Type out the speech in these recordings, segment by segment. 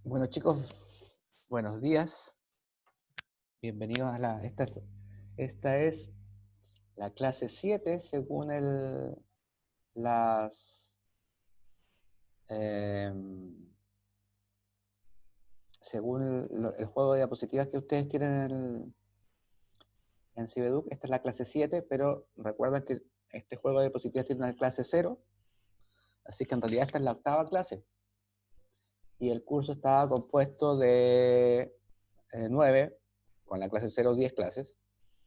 Bueno, chicos, buenos días. Bienvenidos a esta es la clase 7 según las em, según el juego de diapositivas que ustedes tienen en Cibeduc. Esta es la clase 7, pero recuerden que este juego de diapositivas tiene una clase 0, así que en realidad esta es la octava clase. Y el curso estaba compuesto de 9, con la clase 0, 10 clases.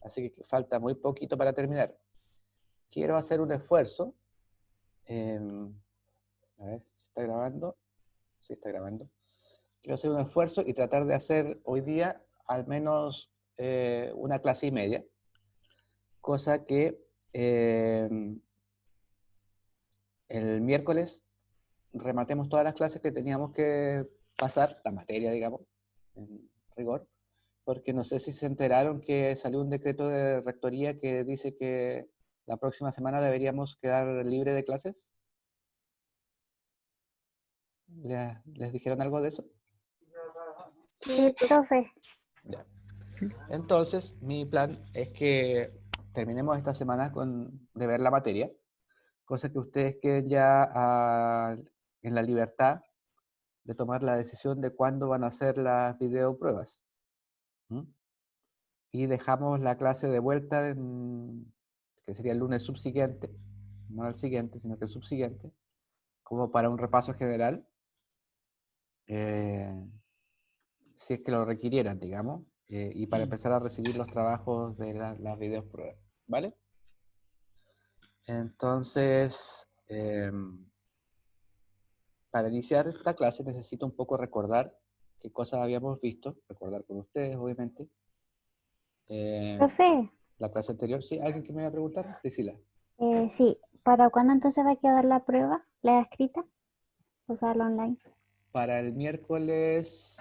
Así que falta muy poquito para terminar. Quiero hacer un esfuerzo. eh, a ver si está grabando. Sí, está grabando. Quiero hacer un esfuerzo y tratar de hacer hoy día al menos una clase y media. Cosa que el miércoles rematemos todas las clases que teníamos que pasar, la materia, digamos, en rigor. Porque no sé si se enteraron que salió un decreto de rectoría que dice que la próxima semana deberíamos quedar libre de clases. ¿Les dijeron algo de eso? Sí, profe. Ya. Entonces, mi plan es que terminemos esta semana de ver la materia, cosa que ustedes queden ya en la libertad de tomar la decisión de cuándo van a hacer las videopruebas. ¿Mm? Y dejamos la clase de vuelta, que sería el lunes subsiguiente, no el siguiente, sino que el subsiguiente, como para un repaso general, eh, si es que lo requirieran, digamos, y para empezar a recibir los trabajos de las videopruebas, ¿vale? Entonces, para iniciar esta clase necesito un poco recordar qué cosas habíamos visto, recordar con ustedes, obviamente. Eh, Profe, la clase anterior, ¿sí? ¿Alguien que me va a preguntar? Priscila. sí, ¿para cuándo entonces va a quedar la prueba? ¿La escrita? O sea, la online. Para el miércoles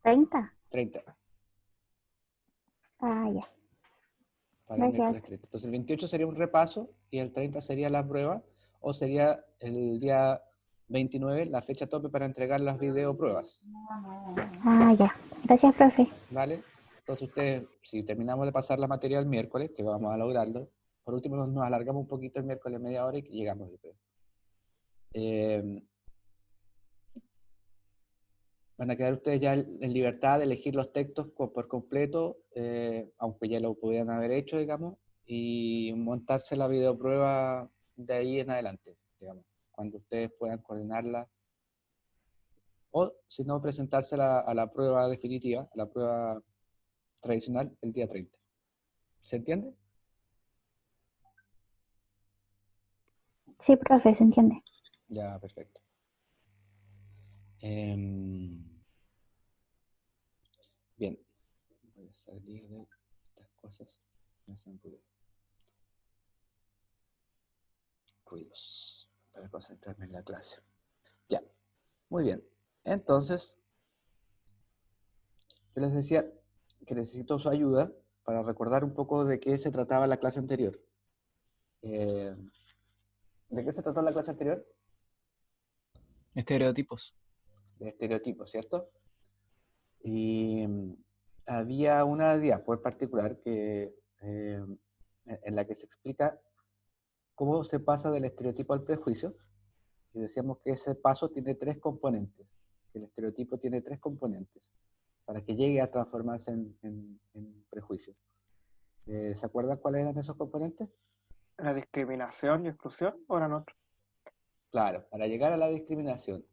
30. 30. Ah, ya. Para el miércoles Gracias. 30. Entonces el 28 sería un repaso y el 30 sería la prueba, o sería el día 29 la fecha tope para entregar las videopruebas. Ah, ya. Gracias, profe. ¿Vale? Entonces ustedes, si terminamos de pasar la materia el miércoles, que vamos a lograrlo, por último nos alargamos un poquito el miércoles media hora y llegamos, yo creo. Eh, Van a quedar ustedes ya en libertad de elegir los textos por completo, aunque ya lo pudieran haber hecho, digamos, y montarse la videoprueba de ahí en adelante, digamos, cuando ustedes puedan coordinarla, o si no, presentarse a la prueba definitiva, a la prueba tradicional, el día 30. ¿Se entiende? Sí, profe, se entiende. Ya, perfecto. Em, Bien, voy a salir de estas cosas. Me hacen ruidos para concentrarme en la clase. Ya, muy bien. Entonces, yo les decía que necesito su ayuda para recordar un poco de qué se trataba la clase anterior. Eh, ¿De qué se trató la clase anterior? Estereotipos. De estereotipos, ¿cierto? Y había una diapo en particular en la que se explica cómo se pasa del estereotipo al prejuicio. Y decíamos que ese paso tiene tres componentes, que el estereotipo tiene tres componentes para que llegue a transformarse en prejuicio. ¿Se acuerdan cuáles eran esos componentes? ¿La discriminación y exclusión o eran otros? Claro, para llegar a la discriminación.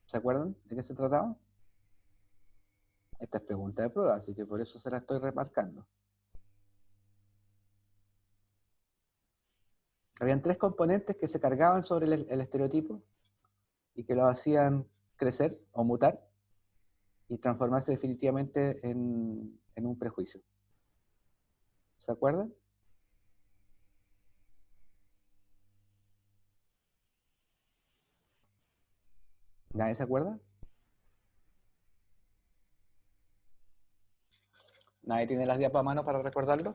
¿Se acuerdan de qué se trataba? Esta es pregunta de prueba, así que por eso se la estoy remarcando. Habían tres componentes que se cargaban sobre el estereotipo y que lo hacían crecer o mutar y transformarse definitivamente en un prejuicio. ¿Se acuerdan? ¿Nadie se acuerda? ¿Nadie tiene las diapositivas a mano para recordarlo?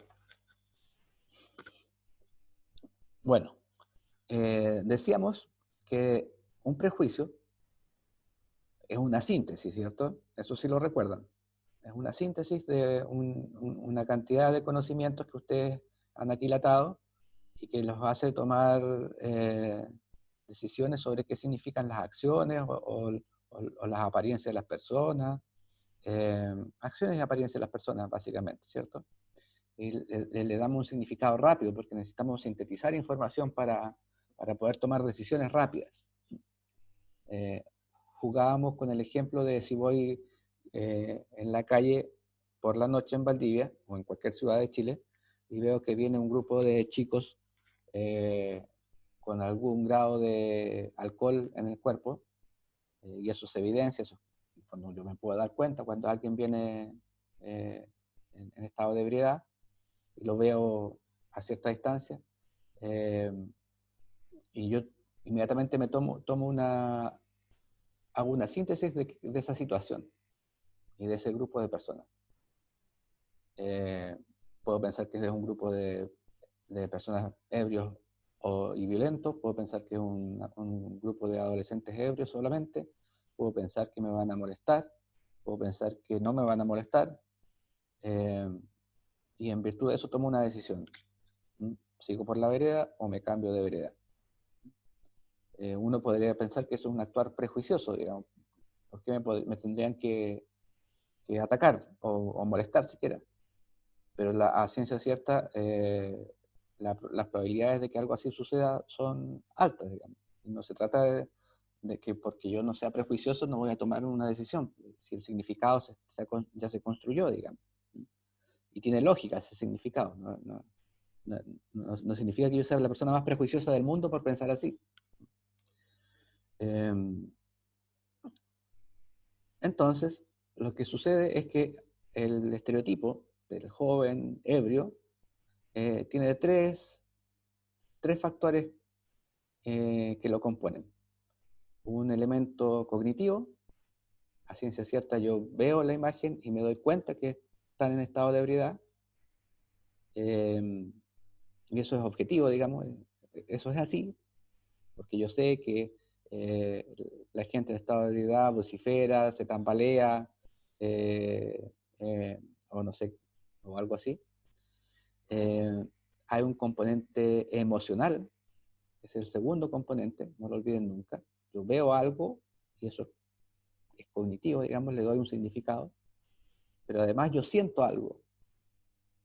Bueno, decíamos que un prejuicio es una síntesis, ¿cierto? Eso sí lo recuerdan. Es una síntesis de una cantidad de conocimientos que ustedes han aquilatado y que los hace tomar decisiones sobre qué significan las acciones o las apariencias de las personas, acciones y apariencias de las personas, básicamente, ¿cierto? Y le damos un significado rápido porque necesitamos sintetizar información para poder tomar decisiones rápidas. Eh, Jugábamos con el ejemplo de si voy en la calle por la noche en Valdivia o en cualquier ciudad de Chile y veo que viene un grupo de chicos eh, con algún grado de alcohol en el cuerpo, y eso se evidencia, eso, cuando yo me puedo dar cuenta cuando alguien viene eh, en estado de ebriedad y lo veo a cierta distancia, eh, y yo inmediatamente hago una síntesis de esa situación y de ese grupo de personas. Eh, Puedo pensar que es un grupo de personas ebrios y violentos, puedo pensar que es un grupo de adolescentes ebrios solamente, puedo pensar que me van a molestar, puedo pensar que no me van a molestar, eh, y en virtud de eso tomo una decisión. ¿Sigo por la vereda o me cambio de vereda? Uno podría pensar que eso es un actuar prejuicioso, digamos, porque me tendrían que atacar o molestar siquiera. Pero a ciencia cierta, las probabilidades de que algo así suceda son altas, digamos. Y no se trata de que porque yo no sea prejuicioso no voy a tomar una decisión, si el significado ya se construyó, digamos. Y tiene lógica ese significado, no significa que yo sea la persona más prejuiciosa del mundo por pensar así. Entonces, lo que sucede es que el estereotipo del joven ebrio tiene tres factores que lo componen. Un elemento cognitivo, a ciencia cierta yo veo la imagen y me doy cuenta que están en estado de ebriedad, y eso es objetivo, digamos, eso es así, porque yo sé que eh, la gente en estado de ebriedad vocifera, se tambalea, eh, o no sé, o algo así. Eh, Hay un componente emocional, que es el segundo componente, no lo olviden nunca. Yo veo algo y eso es cognitivo, digamos, le doy un significado, pero además yo siento algo,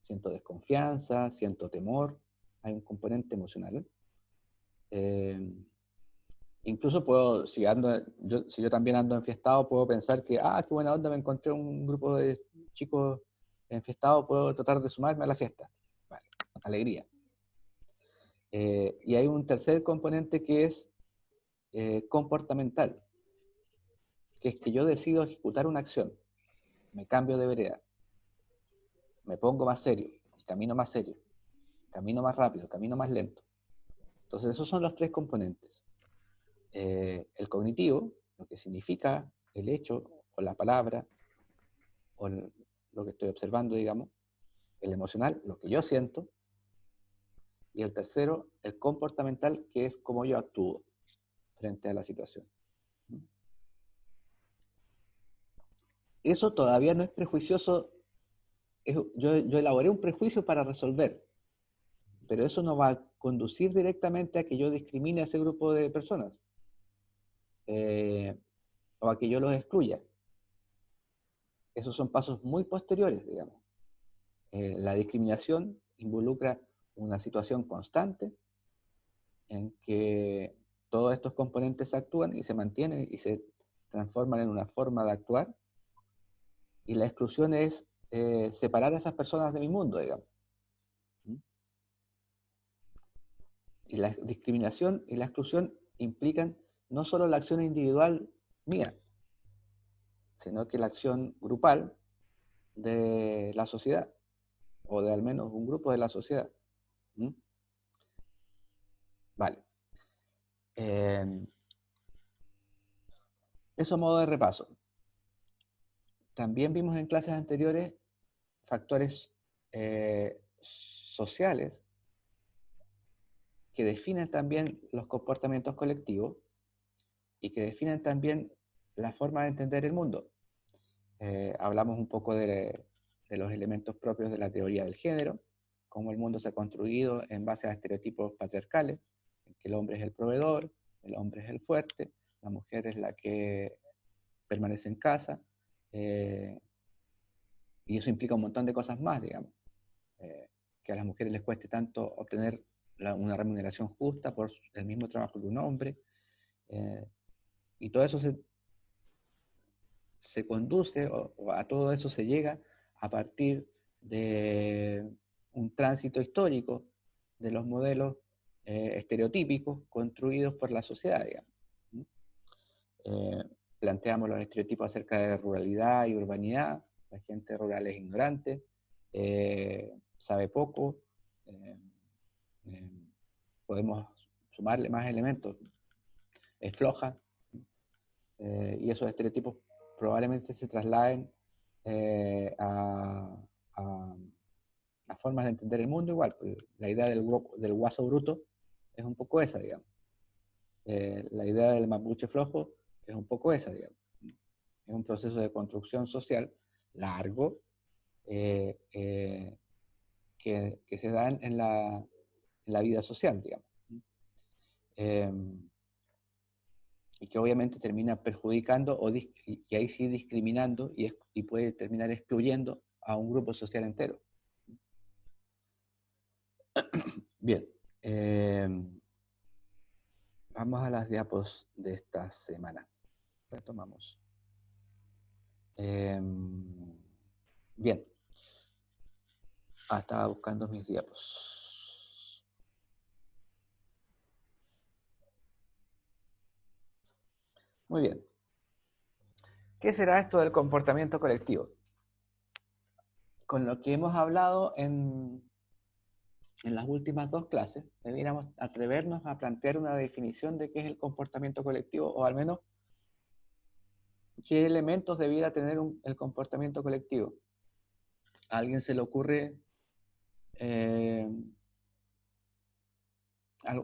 siento desconfianza, siento temor, hay un componente emocional. Eh, Incluso puedo, si yo también ando enfiestado, puedo pensar que, qué buena onda, me encontré un grupo de chicos enfiestados, puedo tratar de sumarme a la fiesta. Vale, alegría. Y hay un tercer componente que es comportamental, que es que yo decido ejecutar una acción, me cambio de vereda, me pongo más serio, camino más serio, camino más rápido, camino más lento. Entonces esos son los tres componentes. El cognitivo, lo que significa el hecho o la palabra o lo que estoy observando, digamos. El emocional, lo que yo siento. Y el tercero, el comportamental, que es cómo yo actúo frente a la situación. Eso todavía no es prejuicioso. Yo elaboré un prejuicio para resolver, pero eso no va a conducir directamente a que yo discrimine a ese grupo de personas, o a que yo los excluya. Esos son pasos muy posteriores, digamos. La discriminación involucra una situación constante en que todos estos componentes actúan y se mantienen y se transforman en una forma de actuar, y la exclusión es separar a esas personas de mi mundo, digamos. Y la discriminación y la exclusión implican no solo la acción individual mía, sino que la acción grupal de la sociedad, o de al menos un grupo de la sociedad. ¿Mm? Vale. Eso a modo de repaso. También vimos en clases anteriores factores sociales que definen también los comportamientos colectivos, y que definen también la forma de entender el mundo. Hablamos un poco de los elementos propios de la teoría del género, cómo el mundo se ha construido en base a estereotipos patriarcales, en que el hombre es el proveedor, el hombre es el fuerte, la mujer es la que permanece en casa, y eso implica un montón de cosas más, digamos. Que a las mujeres les cueste tanto obtener una remuneración justa por el mismo trabajo que un hombre, y todo eso se conduce, o a todo eso se llega a partir de un tránsito histórico de los modelos estereotípicos construidos por la sociedad, digamos. Planteamos los estereotipos acerca de ruralidad y urbanidad. La gente rural es ignorante, sabe poco, eh, podemos sumarle más elementos, es floja, y esos estereotipos probablemente se trasladen a formas de entender el mundo igual. Pues, la idea del guaso bruto es un poco esa, digamos. La idea del mapuche flojo es un poco esa, digamos. Es un proceso de construcción social largo, que se da en la vida social, digamos. Y que obviamente termina perjudicando y ahí sí discriminando y puede terminar excluyendo a un grupo social entero. Bien, vamos a las diapos de esta semana. Retomamos. Bien. Estaba buscando mis diapos. Muy bien. ¿Qué será esto del comportamiento colectivo? Con lo que hemos hablado en las últimas dos clases, deberíamos atrevernos a plantear una definición de qué es el comportamiento colectivo, o al menos qué elementos debiera tener el comportamiento colectivo. ¿A alguien se le ocurre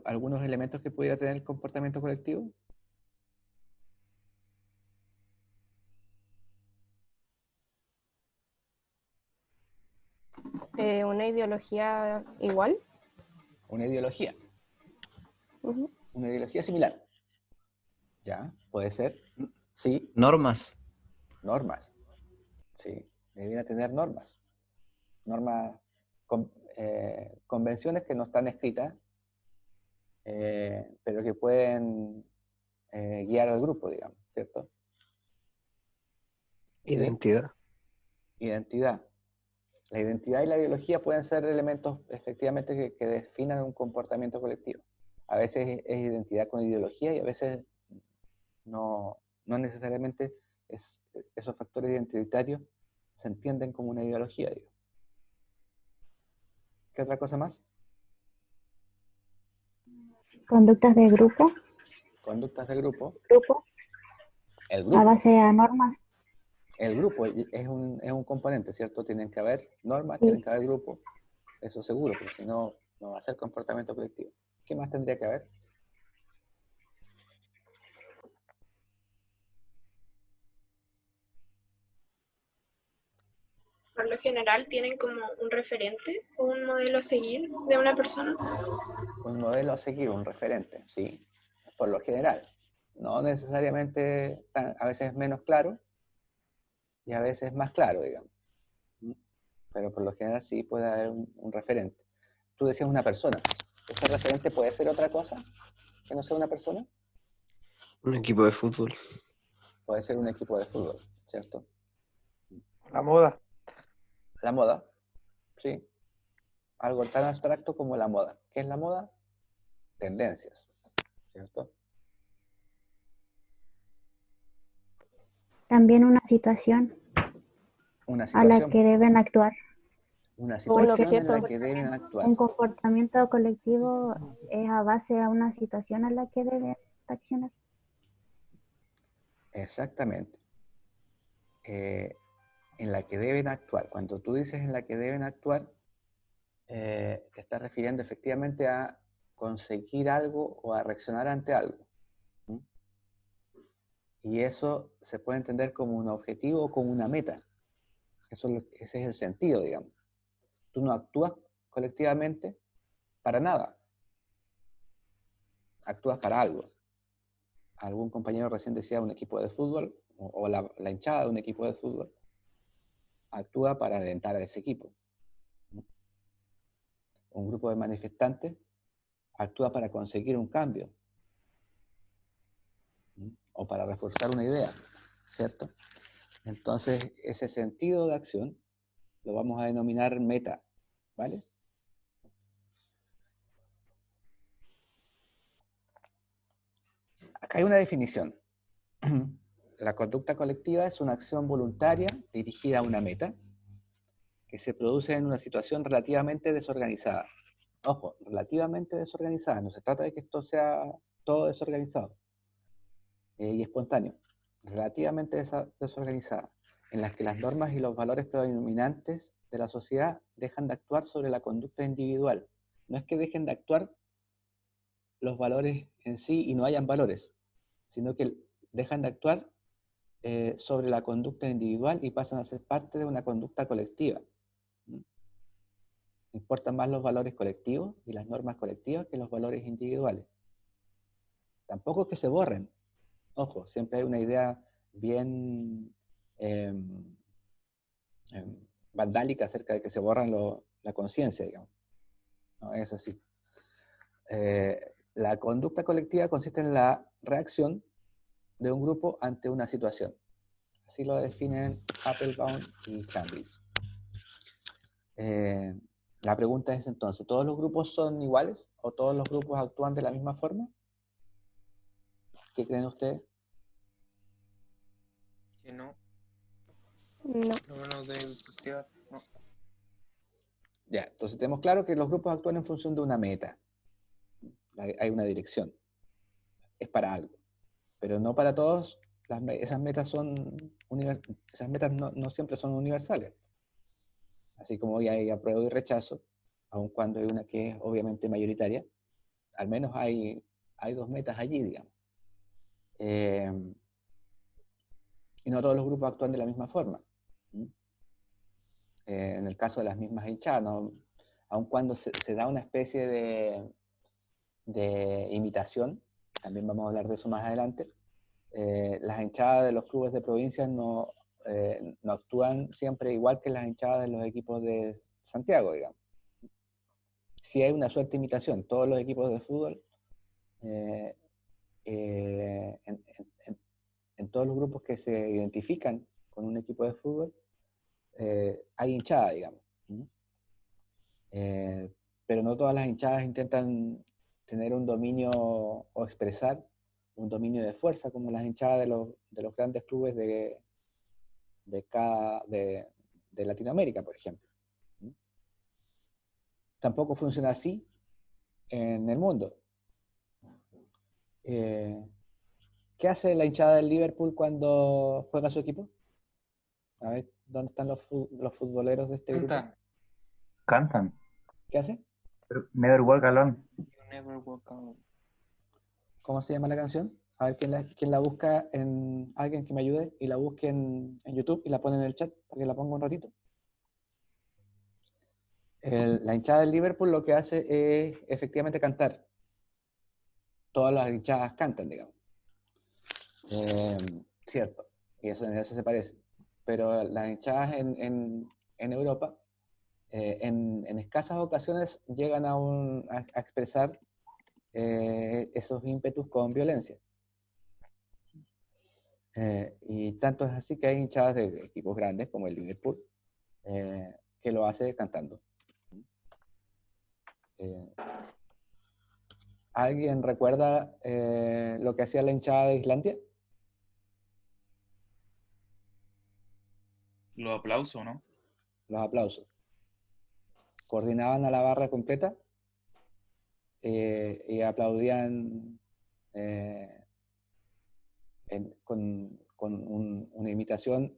algunos elementos que pudiera tener el comportamiento colectivo? Una ideología igual. Una ideología. Ujú. Una ideología similar. Ya, puede ser. Sí. Normas. Normas. Sí, debiera tener normas. Normas, convenciones que no están escritas, pero que pueden guiar al grupo, digamos, ¿cierto? Identidad. Identidad. La identidad y la ideología pueden ser elementos efectivamente que definan un comportamiento colectivo. A veces es identidad con ideología y a veces no necesariamente esos factores identitarios se entienden como una ideología, digo. ¿Qué otra cosa más? Conductas de grupo. Conductas de grupo. El A grupo. base a normas. El grupo es un componente, ¿cierto? Tienen que haber normas, Sí. tienen que haber grupos, eso seguro, porque si no, no va a ser comportamiento colectivo. ¿Qué más tendría que haber? Por lo general tienen como un referente o un modelo a seguir de una persona. Un modelo a seguir, un referente, sí, por lo general. No necesariamente, a veces menos claro y a veces más claro, digamos. Pero por lo general sí puede haber un referente. Tú decías una persona. ¿Ese referente puede ser otra cosa que no sea una persona? Un equipo de fútbol. Puede ser un equipo de fútbol, ¿cierto? La moda. La moda, sí. Algo tan abstracto como la moda. ¿Qué es la moda? Tendencias, ¿cierto? También una situación Una a la situación, que deben actuar. una O un situación en la objeto. que deben actuar. Un comportamiento colectivo es a base a una situación a la que deben accionar. Exactamente. En la que deben actuar. Cuando tú dices en la que deben actuar, te estás refiriendo efectivamente a conseguir algo o a reaccionar ante algo. ¿Mm? Y eso se puede entender como un objetivo o como una meta. Ese es el sentido, digamos. Tú no actúas colectivamente para nada, actúas para algo. Algún compañero recién decía un equipo de fútbol, o la hinchada de un equipo de fútbol, actúa para alentar a ese equipo. Un grupo de manifestantes actúa para conseguir un cambio, o para reforzar una idea, ¿cierto? Entonces, ese sentido de acción lo vamos a denominar meta, ¿vale? Acá hay una definición. La conducta colectiva es una acción voluntaria dirigida a una meta que se produce en una situación relativamente desorganizada. Ojo, relativamente desorganizada. No se trata de que esto sea todo desorganizado y espontáneo. Relativamente desorganizada, en las que las normas y los valores predominantes de la sociedad dejan de actuar sobre la conducta individual. No es que dejen de actuar los valores en sí y no hayan valores, sino que dejan de actuar sobre la conducta individual y pasan a ser parte de una conducta colectiva. Importan más los valores colectivos y las normas colectivas que los valores individuales. Tampoco es que se borren. Ojo, siempre hay una idea bien eh, vandálica acerca de que se borran la conciencia, digamos. No es así. La conducta colectiva consiste en la reacción de un grupo ante una situación. Así lo definen Applebaum y Cambridge. La pregunta es entonces, ¿todos los grupos son iguales o todos los grupos actúan de la misma forma? ¿Qué creen ustedes? Que no, No. lo menos de investigar, no. Ya, entonces tenemos claro que los grupos actúan en función de una meta. Hay una dirección. Es para algo. Pero no para todos. Esas metas esas metas no siempre son universales. Así como hoy hay apruebo y rechazo, aun cuando hay una que es obviamente mayoritaria, al menos hay dos metas allí, digamos. Y no todos los grupos actúan de la misma forma. En el caso de las mismas hinchadas, ¿no? Aun cuando se da una especie de imitación, también vamos a hablar de eso más adelante, las hinchadas de los clubes de provincia no actúan siempre igual que las hinchadas de los equipos de Santiago, digamos. Sí hay una suerte imitación. Todos los equipos de fútbol, eh, eh, en, en todos los grupos que se identifican con un equipo de fútbol, hay hinchada, digamos. Eh, pero no todas las hinchadas intentan tener un dominio o expresar un dominio de fuerza como las hinchadas de los grandes clubes de Latinoamérica, por ejemplo. Tampoco funciona así en el mundo. ¿Qué hace la hinchada del Liverpool cuando juega su equipo? A ver, ¿dónde están los futboleros de este grupo? Canta. Cantan. ¿Qué hace? Never Walk Alone. You never walk alone. ¿Cómo se llama la canción? A ver quién la busca alguien que me ayude y la busque en YouTube y la pone en el chat para que la ponga un ratito. La hinchada del Liverpool lo que hace es efectivamente cantar. Todas las hinchadas cantan, digamos. Cierto, y en eso se parece. Pero las hinchadas en Europa, en escasas ocasiones llegan a expresar esos ímpetus con violencia. Y tanto es así que hay hinchadas de equipos grandes como el Liverpool que lo hace cantando. ¿Alguien recuerda lo que hacía la hinchada de Islandia? Los aplausos, ¿no? Los aplausos. Coordinaban a la barra completa y aplaudían con una imitación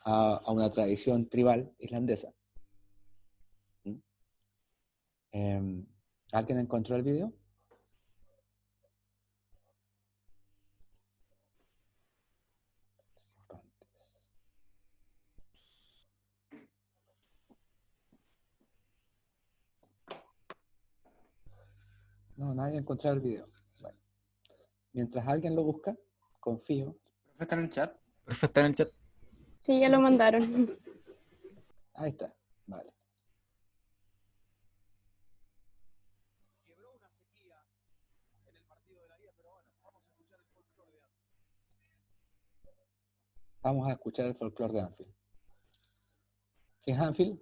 a una tradición tribal islandesa. ¿Alguien encontró el video? No, nadie ha encontrado el video. Bueno, mientras alguien lo busca, confío. Profe, está en el chat. Profe, está en el chat. Sí, ya lo mandaron. Ahí está. Vale. Vamos a escuchar el folclore de Anfield. ¿Qué es Anfield?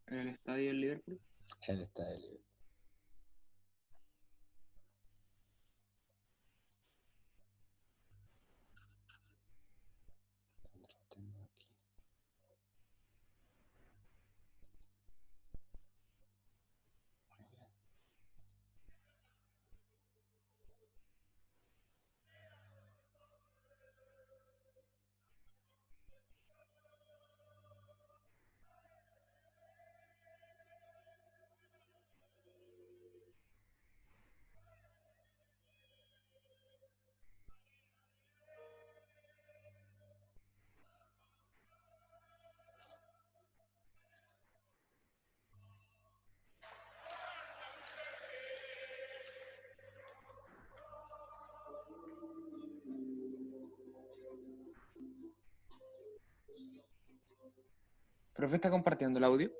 En el estadio del Liverpool. El estadio Libre. ¿Dónde lo tengo aquí? Muy bien. Profe, está compartiendo el audio.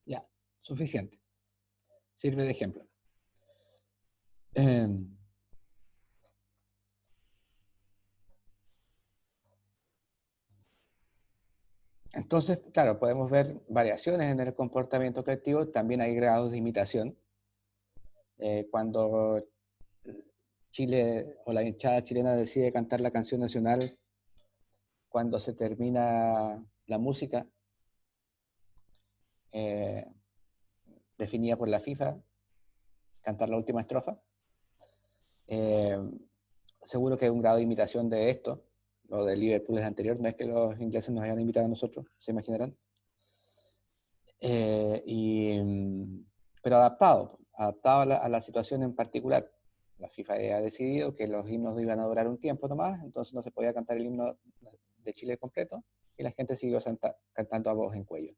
Ya, suficiente. Sirve de ejemplo. Em, Entonces, claro, podemos ver variaciones en el comportamiento colectivo. También hay grados de imitación. Cuando Chile o la hinchada chilena decide cantar la canción nacional, cuando se termina la música eh, definida por la FIFA, cantar la última estrofa. Eh, Seguro que hay un grado de imitación de esto. Lo de Liverpool es anterior, no es que los ingleses nos hayan invitado a nosotros, se imaginarán. Pero adaptado a la situación en particular. La FIFA ha decidido que los himnos iban a durar un tiempo nomás, entonces no se podía cantar el himno de Chile completo, y la gente siguió cantando a voz en cuello.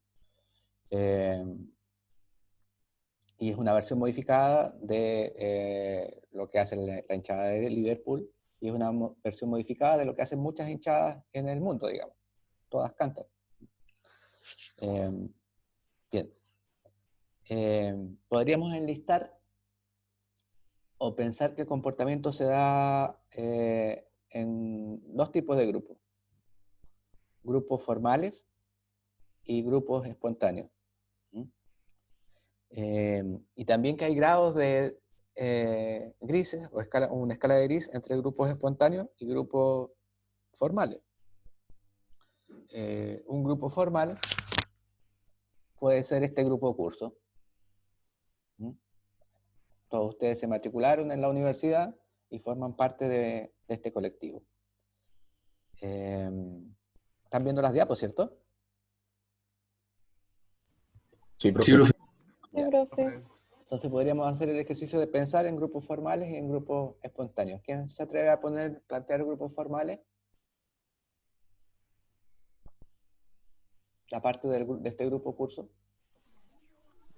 Y es una versión modificada de lo que hace la hinchada de Liverpool, y es una versión modificada de lo que hacen muchas hinchadas en el mundo, digamos. Todas cantan. Bien. Podríamos enlistar o pensar que el comportamiento se da en dos tipos de grupos. Grupos formales y grupos espontáneos. ¿Mm? Y también que hay grados de grises, o una escala de gris entre grupos espontáneos y grupos formales. Un grupo formal puede ser este grupo curso. ¿Mm? Todos ustedes se matricularon en la universidad y forman parte de este colectivo. ¿Están viendo las diapos, cierto? Sí, profe. Sí, profe. Sí, Ya. profe. Entonces podríamos hacer el ejercicio de pensar en grupos formales y en grupos espontáneos. ¿Quién se atreve a plantear grupos formales? La parte de este grupo curso.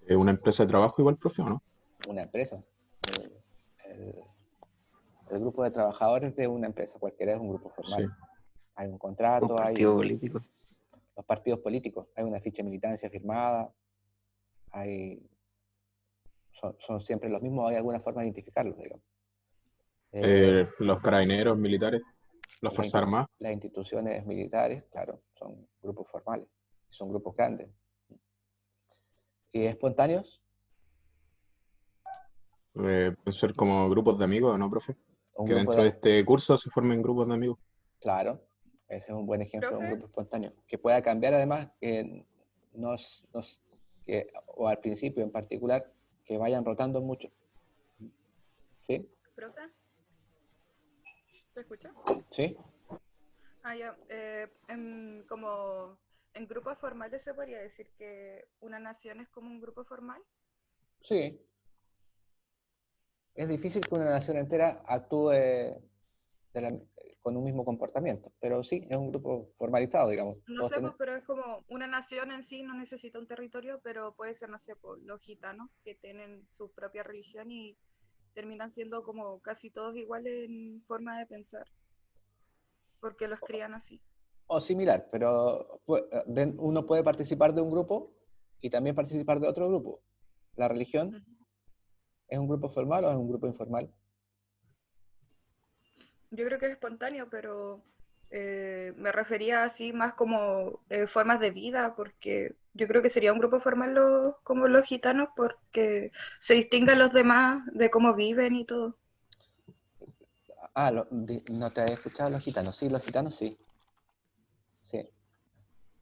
¿Una empresa de trabajo igual, profe, o no? Una empresa. El, el grupo de trabajadores de una empresa, cualquiera es un grupo formal. Sí. Hay un Un contrato, hay partido político. los partidos políticos, hay una ficha de militancia firmada, son siempre los mismos, hay alguna forma de identificarlos, digamos. Los carabineros militares, las Las Fuerzas Armadas. las instituciones militares, claro, son grupos formales, son grupos grandes. ¿Y espontáneos? Pueden ser como grupos de amigos, ¿no, profe? Un Que grupo dentro de de, este curso se formen grupos de amigos. claro, ese es un buen ejemplo de un Profe. grupo espontáneo, que pueda cambiar además, o al principio en particular, que vayan rotando mucho. ¿Sí? ¿Profe? ¿Se escucha? ¿Sí? Ah, ya. Como en grupos formales se podría decir que una nación es como un grupo formal. Sí. Es difícil que una nación entera actúe con un mismo comportamiento, pero sí, es un grupo formalizado, digamos. No sé, pues, pero es como una nación en sí no necesita un territorio, pero puede ser, no sé, pues, los gitanos que tienen su propia religión y terminan siendo como casi todos iguales en forma de pensar, porque los crían así. O similar, pero uno puede participar de un grupo y también participar de otro grupo. ¿La religión es un grupo formal o es un grupo informal? Yo creo que es espontáneo, pero me refería así más como formas de vida, porque yo creo que sería un grupo formal como los gitanos, porque se distinguen los demás de cómo viven y todo. Ah, no te había escuchado los gitanos. Sí, los gitanos sí. Sí.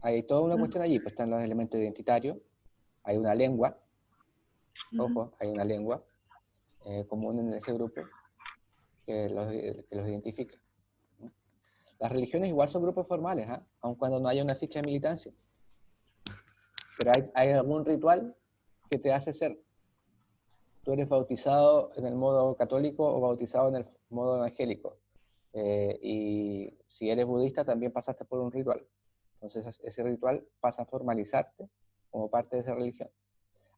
Hay toda una cuestión allí, pues están los elementos identitarios, hay una lengua, ojo, hay una lengua común en ese grupo que los identifica. Las religiones igual son grupos formales, ¿eh? Aun cuando no haya una ficha de militancia. Pero hay algún ritual que te hace ser. Tú eres bautizado en el modo católico o bautizado en el modo evangélico. Y si eres budista también pasaste por un ritual. Entonces ese ritual pasa a formalizarte como parte de esa religión.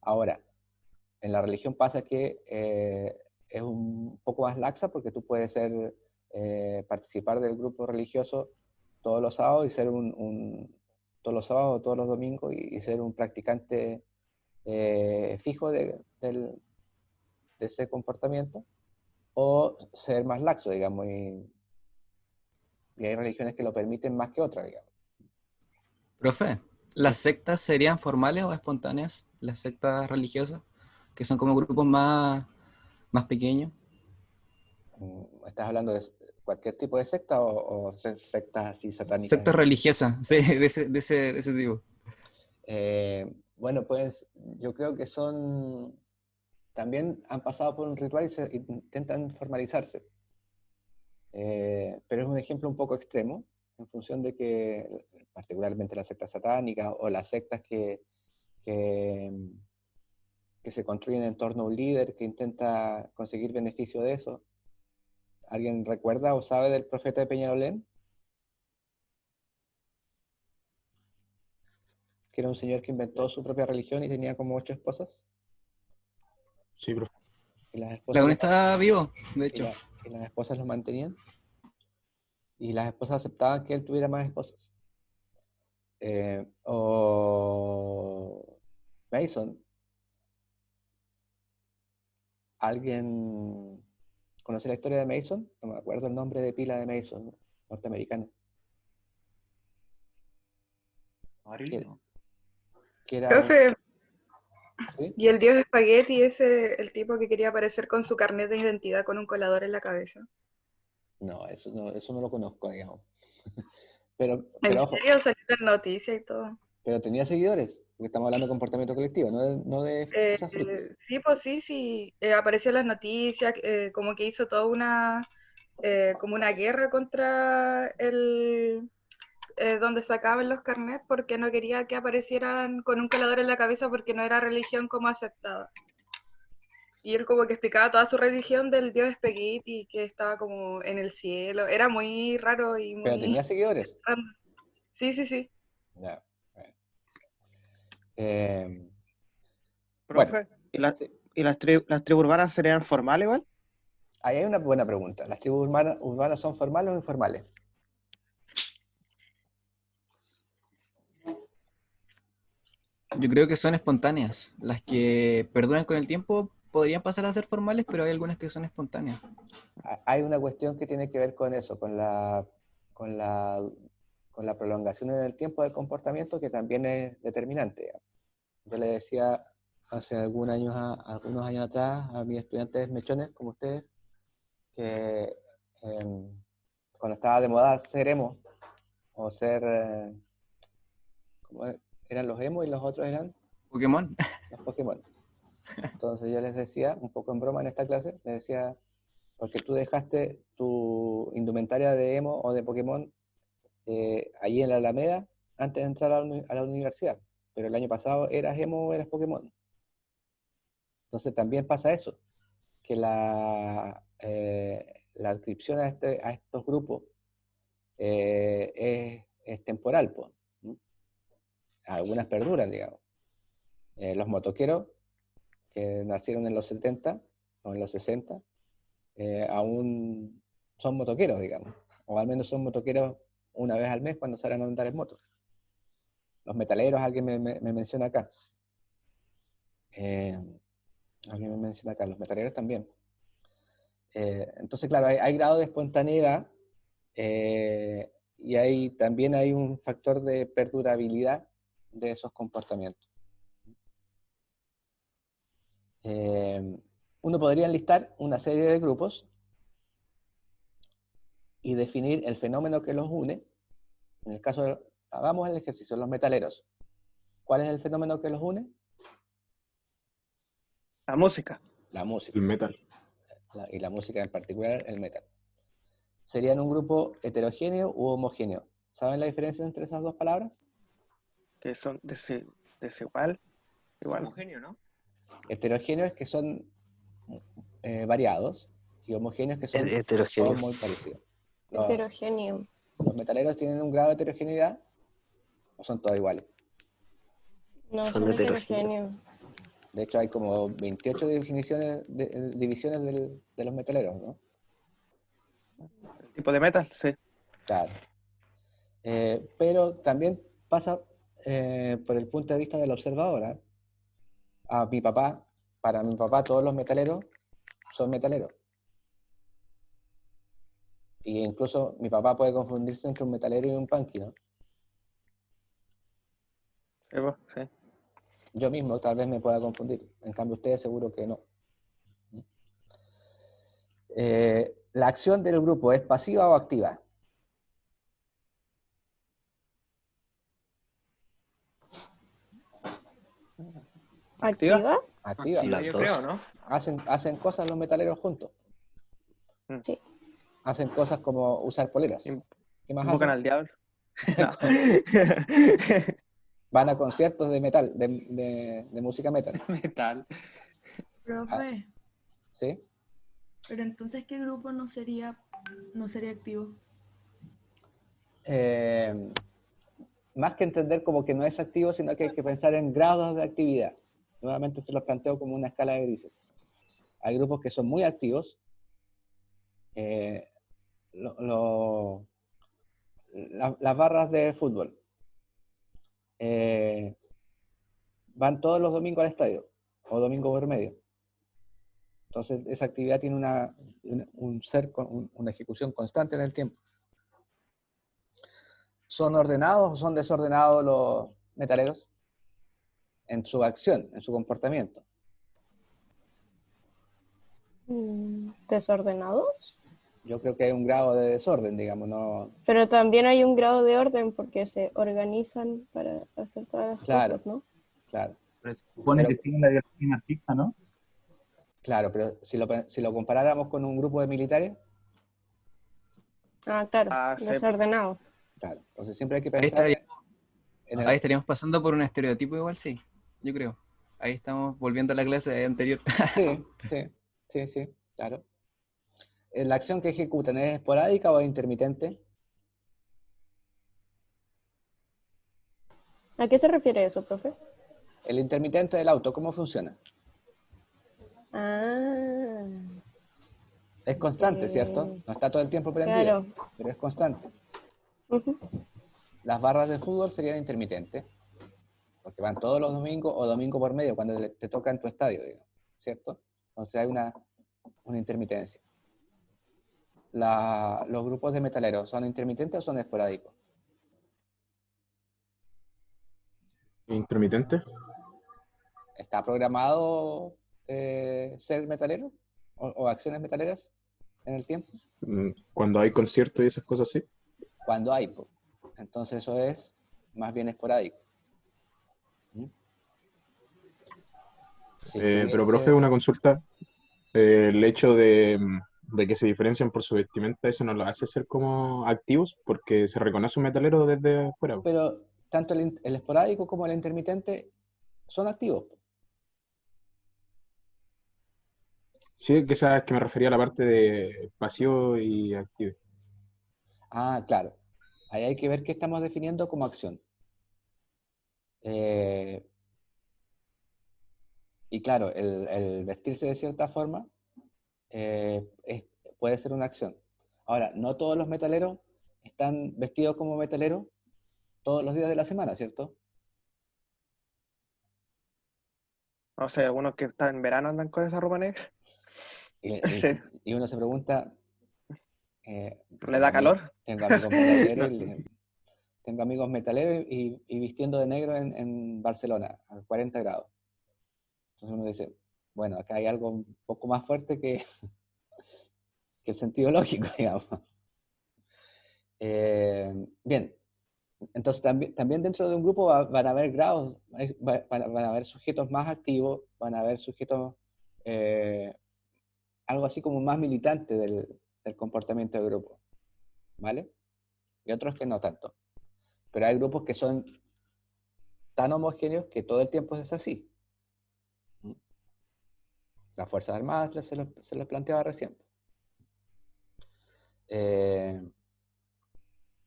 Ahora, en la religión pasa que es un poco más laxa porque tú puedes participar del grupo religioso todos los sábados y ser todos los sábados o todos los domingos y ser un practicante fijo de ese comportamiento, o ser más laxo, digamos, y hay religiones que lo permiten más que otras, digamos. Profe, ¿las sectas serían formales o espontáneas? Las sectas religiosas, que son como grupos más pequeños. ¿Estás hablando de cualquier tipo de secta o sectas así satánicas? Sectas religiosas, sí, de ese tipo. Bueno, pues yo creo que también han pasado por un ritual y intentan formalizarse. Pero es un ejemplo un poco extremo, en función de que, particularmente las sectas satánicas o las sectas que se construyen en torno a un líder que intenta conseguir beneficio de eso. ¿Alguien recuerda o sabe del profeta de Peñalolén? Que era un señor que inventó su propia religión y tenía como 8 esposas. Sí, profe. Y las esposas Dragón está vivo, de hecho. y las esposas lo mantenían. Y las esposas aceptaban que él tuviera más esposas. O Mason. ¿Alguien conoce la historia de Mason? No me acuerdo el nombre de pila de Mason, norteamericano. Que era Profe, ¿Sí? Y el dios espagueti, el tipo que quería aparecer con su carnet de identidad con un colador en la cabeza. No, eso no lo conozco, digamos. Pero, En pero ojo, serio, salió en la noticia y todo. pero tenía seguidores, porque estamos hablando de comportamiento colectivo, no de cosas frikis. Sí, pues sí, apareció en las noticias, como que hizo toda como una guerra contra donde sacaban los carnets porque no quería que aparecieran con un colador en la cabeza porque no era religión como aceptada. Y él como que explicaba toda su religión del dios Spaghetti, que estaba como en el cielo. Era muy raro y Pero muy... tenía seguidores. Sí. Ya, bueno. Eh, Profe, sí. ¿y las tribus urbanas serían formales igual? Ahí hay una buena pregunta. ¿Las tribus urbanas son formales o informales? Yo creo que son espontáneas. Las que perduran con el tiempo podrían pasar a ser formales, pero hay algunas que son espontáneas. Hay una cuestión que tiene que ver con eso, con la prolongación en el tiempo del comportamiento que también es determinante. Yo le decía hace algunos años atrás a mis estudiantes mechones, como ustedes, que cuando estaba de moda ser emo, o ser, ¿cómo eran los emo y los otros eran? Pokémon. Los Pokémon. Entonces yo les decía, un poco en broma en esta clase, les decía, porque tú dejaste tu indumentaria de emo o de Pokémon allí en la Alameda antes de entrar a la universidad, pero el año pasado eras emo o eras Pokémon. Entonces también pasa eso, que la adscripción a estos grupos es temporal, pues. Algunas perduran, digamos. Los motoqueros, que nacieron en los 70 o en los 60, aún son motoqueros, digamos. O al menos son motoqueros una vez al mes cuando salen a andar en moto. Los metaleros, alguien me menciona acá. Alguien me menciona acá, los metaleros también. Entonces, claro, hay grado de espontaneidad y también hay un factor de perdurabilidad de esos comportamientos. Uno podría enlistar una serie de grupos y definir el fenómeno que los une. En el caso, hagamos el ejercicio, los metaleros. ¿Cuál es el fenómeno que los une? La música. La música. El metal. Y la música en particular, el metal. ¿Serían un grupo heterogéneo u homogéneo? ¿Saben la diferencia entre esas dos palabras? Que son desigual. Igual. Homogéneo, ¿no? Heterogéneos que son variados y homogéneos que son Heterogéneo. todos muy parecidos. Heterogéneo. ¿Los metaleros tienen un grado de heterogeneidad o son todos iguales? No, Son son heterogéneos. heterogéneos. De hecho, hay como 28 divisiones de los metaleros, ¿no? El tipo de metal, sí. Claro. Pero también pasa por el punto de vista del observador. ¿Eh? Para mi papá, todos los metaleros son metaleros. Y incluso mi papá puede confundirse entre un metalero y un punky, ¿no? Sí, pues, sí. Yo mismo tal vez me pueda confundir. En cambio, ustedes seguro que no. ¿La acción del grupo es pasiva o activa? ¿Activa? Activa. Las yo dos. creo, ¿no? Hacen cosas los metaleros juntos. Sí. Hacen cosas como usar poleras. Im- ¿Qué más Invocan hacen? al diablo. No. Van a conciertos de metal, de música metal. Metal. Profe, ¿Sí? pero entonces, ¿qué grupo no sería activo? Más que entender como que no es activo, sino que hay que pensar en grados de actividad. Nuevamente se los planteo como una escala de grises. Hay grupos que son muy activos. Las barras de fútbol van todos los domingos al estadio, o domingo por medio. Entonces esa actividad tiene una ejecución constante en el tiempo. ¿Son ordenados o son desordenados los metaleros? en su acción, en su comportamiento. ¿Desordenados? Yo creo que hay un grado de desorden, digamos, no. Pero también hay un grado de orden porque se organizan para hacer todas las Claro, cosas, ¿no? claro. Pero se supone Pero- que siguen la ideología marxista, ¿no? Claro, pero si lo comparáramos con un grupo de militares, Ah, claro, Sí. desordenado. claro. Entonces siempre hay que Ahí pensar estaríamos, en ahí estaríamos pasando por un estereotipo igual, sí, yo creo. Ahí estamos volviendo a la clase anterior. Sí, claro. ¿La acción que ejecutan es esporádica o es intermitente? ¿A qué se refiere eso, profe? El intermitente del auto, ¿cómo funciona? Ah, Es constante, ¿cierto? No está todo el tiempo prendido, claro. pero es constante. Ujú. Las barras de fútbol serían intermitentes, porque van todos los domingos o domingo por medio, cuando te toca en tu estadio, digamos, ¿cierto? Entonces hay una intermitencia. ¿Los grupos de metaleros son intermitentes o son esporádicos? Intermitente. ¿Está programado ser metalero o acciones metaleras en el tiempo? Cuando hay conciertos y esas cosas así. Cuando hay, pues. Entonces eso es más bien esporádico. ¿Mm? Si Pero, tuviese- profe, una consulta. El hecho de que se diferencian por su vestimenta, eso no lo hace ser como activos, porque se reconoce un metalero desde afuera. Pero tanto el esporádico como el intermitente son activos. Sí, que sabes que me refería a la parte de pasivo y activo. Ah, claro. Ahí hay que ver qué estamos definiendo como acción. Y claro, el vestirse de cierta forma puede ser una acción. Ahora, no todos los metaleros están vestidos como metaleros todos los días de la semana, ¿cierto? No sé, algunos que están en verano andan con esa ropa negra. Sí. Y uno se pregunta, ¿Le da calor? tengo amigos metaleros, No. tengo amigos metaleros y vistiendo de negro en Barcelona, a 40 grados. Entonces uno dice, bueno, acá hay algo un poco más fuerte que el sentido lógico, digamos. Bien, entonces también dentro de un grupo van a haber grados, van a haber sujetos más activos, van a haber sujetos algo así como más militantes del comportamiento del grupo, ¿vale? Y otros que no tanto. Pero hay grupos que son tan homogéneos que todo el tiempo es así. Las Fuerzas Armadas se los planteaba recién.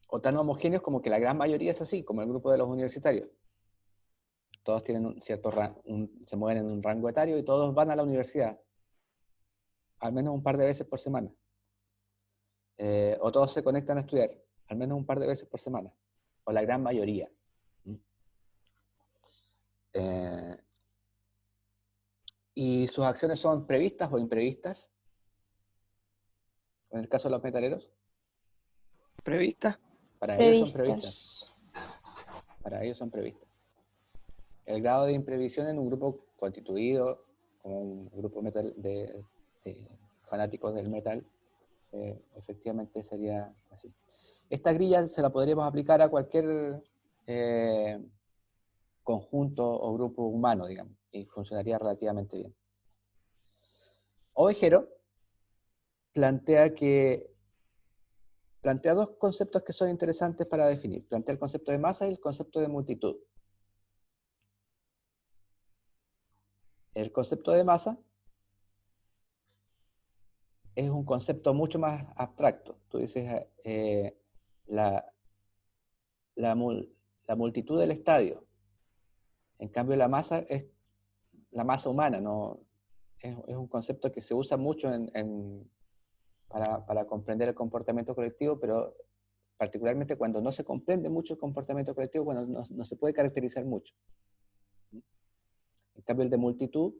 O tan homogéneos como que la gran mayoría es así, como el grupo de los universitarios. Todos tienen un cierto se mueven en un rango etario y todos van a la universidad, al menos un par de veces por semana. O todos se conectan a estudiar, al menos un par de veces por semana. O la gran mayoría. ¿Y sus acciones son previstas o imprevistas? En el caso de los metaleros. ¿Prevista? Para ellos son Previstas. previstas. Para ellos son previstas. El grado de imprevisión en un grupo constituido, como un grupo de fanáticos del metal, efectivamente sería así. Esta grilla se la podríamos aplicar a cualquier conjunto o grupo humano, digamos, y funcionaría relativamente bien. Ovejero plantea dos conceptos que son interesantes para definir. Plantea el concepto de masa y el concepto de multitud. El concepto de masa es un concepto mucho más abstracto. Tú dices la multitud del estadio. En cambio, la masa es la masa humana, ¿no? Es un concepto que se usa mucho para comprender el comportamiento colectivo, pero particularmente cuando no se comprende mucho el comportamiento colectivo, cuando no se puede caracterizar mucho. En cambio, el de multitud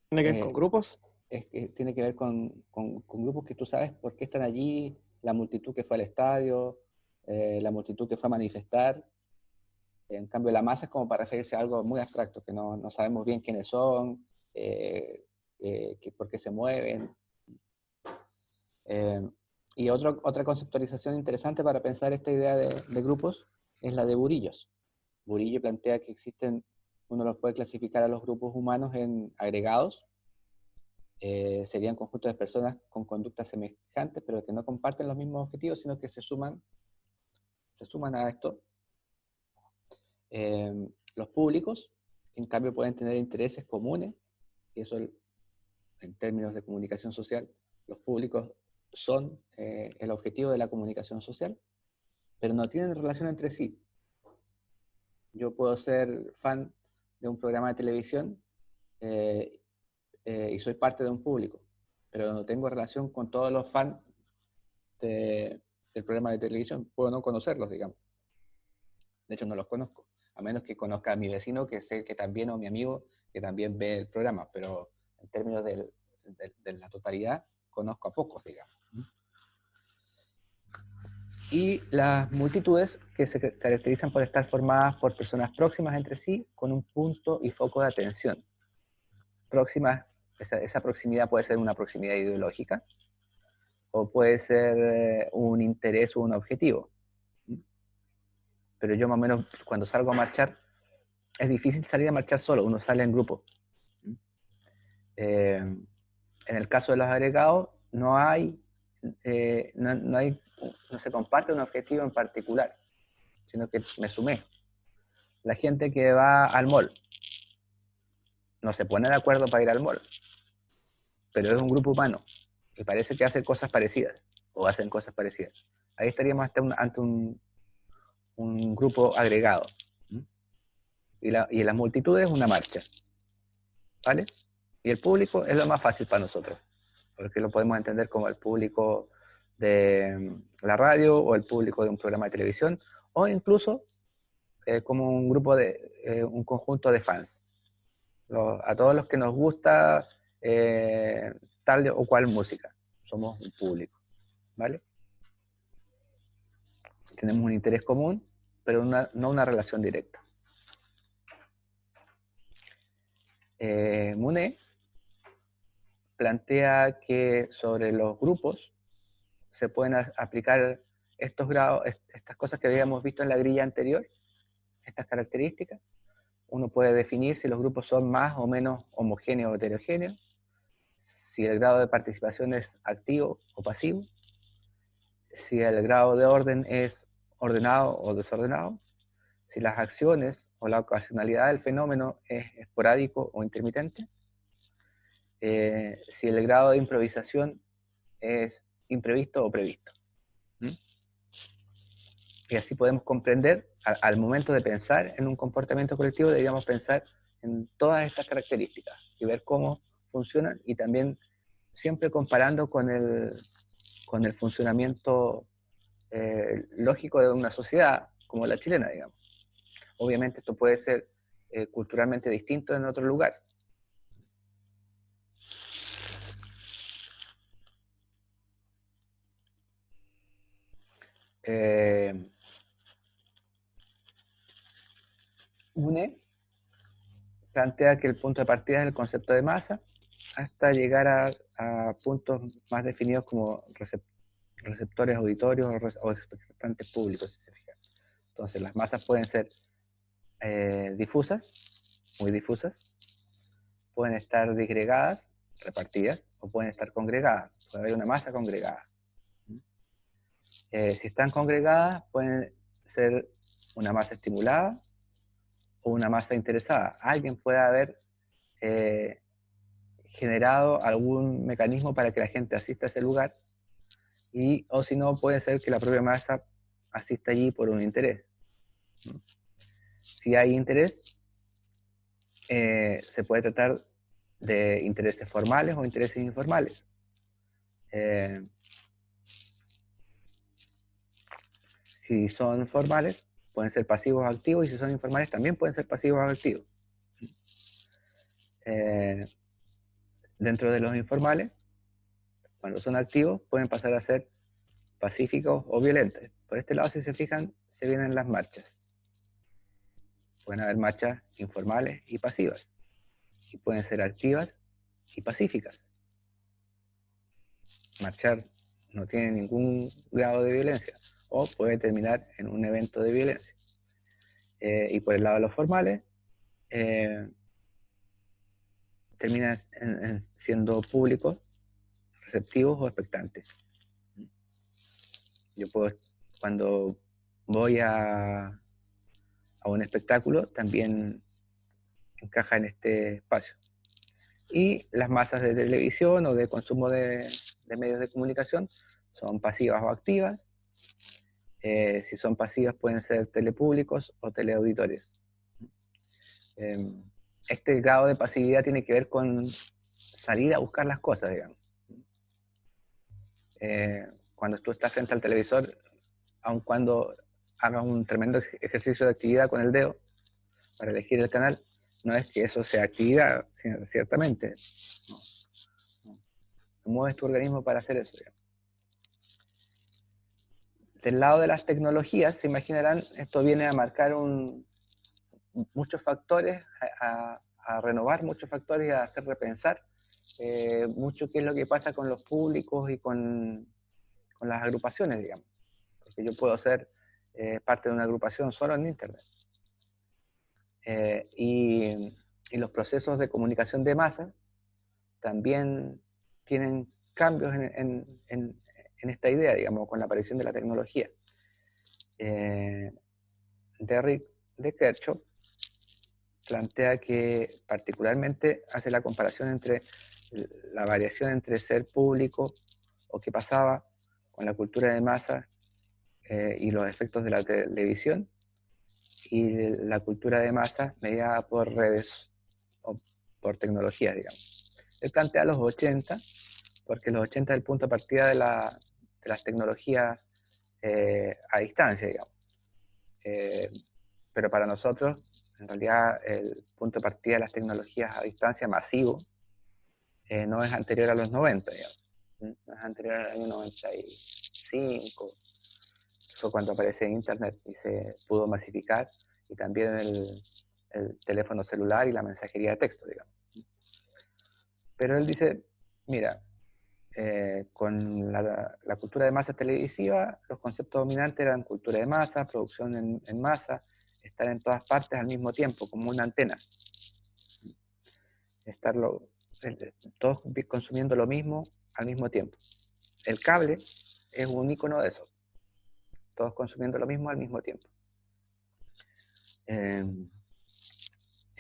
¿Tiene que ver con grupos? Tiene que ver con grupos que tú sabes por qué están allí, la multitud que fue al estadio, la multitud que fue a manifestar. En cambio, la masa es como para referirse a algo muy abstracto, que no sabemos bien quiénes son, por qué se mueven. Y otra conceptualización interesante para pensar esta idea de grupos es la de Burillos. Burillo plantea que uno los puede clasificar a los grupos humanos en agregados. Serían conjuntos de personas con conductas semejantes, pero que no comparten los mismos objetivos, sino que se suman a esto. Los públicos, en cambio, pueden tener intereses comunes, y eso en términos de comunicación social, los públicos son el objetivo de la comunicación social, pero no tienen relación entre sí. Yo puedo ser fan de un programa de televisión y soy parte de un público, pero no tengo relación con todos los fans del programa de televisión. Puedo no conocerlos, digamos. De hecho, no los conozco, a menos que conozca a mi vecino, que sé que también, o mi amigo, que también ve el programa, pero en términos de la totalidad, conozco a pocos, digamos. Y las multitudes, que se caracterizan por estar formadas por personas próximas entre sí, con un punto y foco de atención. Próximas, esa proximidad puede ser una proximidad ideológica, o puede ser un interés o un objetivo. Pero yo más o menos, cuando salgo a marchar, es difícil salir a marchar solo, uno sale en grupo. En el caso de los agregados, no se comparte un objetivo en particular, sino que me sumé. La gente que va al mall no se pone de acuerdo para ir al mall, pero es un grupo humano y parece que hace cosas parecidas, o hacen cosas parecidas. Ahí estaríamos ante un grupo agregado. Y las multitudes, una marcha. ¿Vale? Y el público es lo más fácil para nosotros, porque lo podemos entender como el público de la radio, o el público de un programa de televisión, o incluso como un grupo un conjunto de fans. A todos los que nos gusta tal o cual música, somos un público, ¿vale? Tenemos un interés común, pero no una relación directa. Monet plantea que sobre los grupos se pueden aplicar estos grados, estas cosas que habíamos visto en la grilla anterior, estas características. Uno puede definir si los grupos son más o menos homogéneos o heterogéneos, si el grado de participación es activo o pasivo, si el grado de orden es ordenado o desordenado, si las acciones o la ocasionalidad del fenómeno es esporádico o intermitente, si el grado de improvisación es imprevisto o previsto. Y así podemos comprender, al momento de pensar en un comportamiento colectivo, deberíamos pensar en todas estas características y ver cómo funcionan, y también siempre comparando con el funcionamiento lógico de una sociedad como la chilena, digamos. Obviamente esto puede ser culturalmente distinto en otro lugar. UNE plantea que el punto de partida es el concepto de masa, hasta llegar a puntos más definidos como receptores auditorios o expectantes públicos, si se fijan. Entonces las masas pueden ser difusas, muy difusas, pueden estar disgregadas, repartidas, o pueden estar congregadas. Puede haber una masa congregada. Si están congregadas, pueden ser una masa estimulada o una masa interesada. Alguien puede haber generado algún mecanismo para que la gente asista a ese lugar, o si no, puede ser que la propia masa asista allí por un interés. Si hay interés, se puede tratar de intereses formales o intereses informales. Si son formales, pueden ser pasivos o activos, y si son informales, también pueden ser pasivos o activos. Dentro de los informales, cuando son activos, pueden pasar a ser pacíficos o violentos. Por este lado, si se fijan, se vienen las marchas. Pueden haber marchas informales y pasivas. Y pueden ser activas y pacíficas. Marchar no tiene ningún grado de violencia o puede terminar en un evento de violencia. Y por el lado de los formales, terminan siendo públicos, receptivos o expectantes. Yo puedo, cuando voy a un espectáculo, también encaja en este espacio. Y las masas de televisión o de consumo de medios de comunicación son pasivas o activas. Si son pasivas pueden ser telepúblicos o teleauditores. Este grado de pasividad tiene que ver con salir a buscar las cosas, digamos. Cuando tú estás frente al televisor, aun cuando hagas un tremendo ejercicio de actividad con el dedo para elegir el canal, no es que eso sea actividad, ciertamente. No. Mueves tu organismo para hacer eso, digamos. Del lado de las tecnologías, se imaginarán, esto viene a marcar muchos factores, a renovar muchos factores y a hacer repensar mucho qué es lo que pasa con los públicos y con las agrupaciones, digamos. Porque yo puedo ser parte de una agrupación solo en Internet. Y los procesos de comunicación de masa también tienen cambios en esta idea, digamos, con la aparición de la tecnología. Derrick de Kirchhoff plantea que particularmente hace la comparación entre la variación entre ser público o qué pasaba con la cultura de masa y los efectos de la televisión y la cultura de masa mediada por redes o por tecnologías, digamos. Él plantea los 80, porque los 80 es el punto de partida de las tecnologías a distancia, digamos. Pero para nosotros, en realidad, el punto de partida de las tecnologías a distancia masivo no es anterior a los 90, digamos. No es anterior al año 95, eso cuando aparece Internet y se pudo masificar, y también el teléfono celular y la mensajería de texto, digamos. Pero él dice, mira, con la cultura de masa televisiva, los conceptos dominantes eran cultura de masa, producción en masa, estar en todas partes al mismo tiempo, como una antena. Todos consumiendo lo mismo al mismo tiempo. El cable es un icono de eso. Todos consumiendo lo mismo al mismo tiempo. En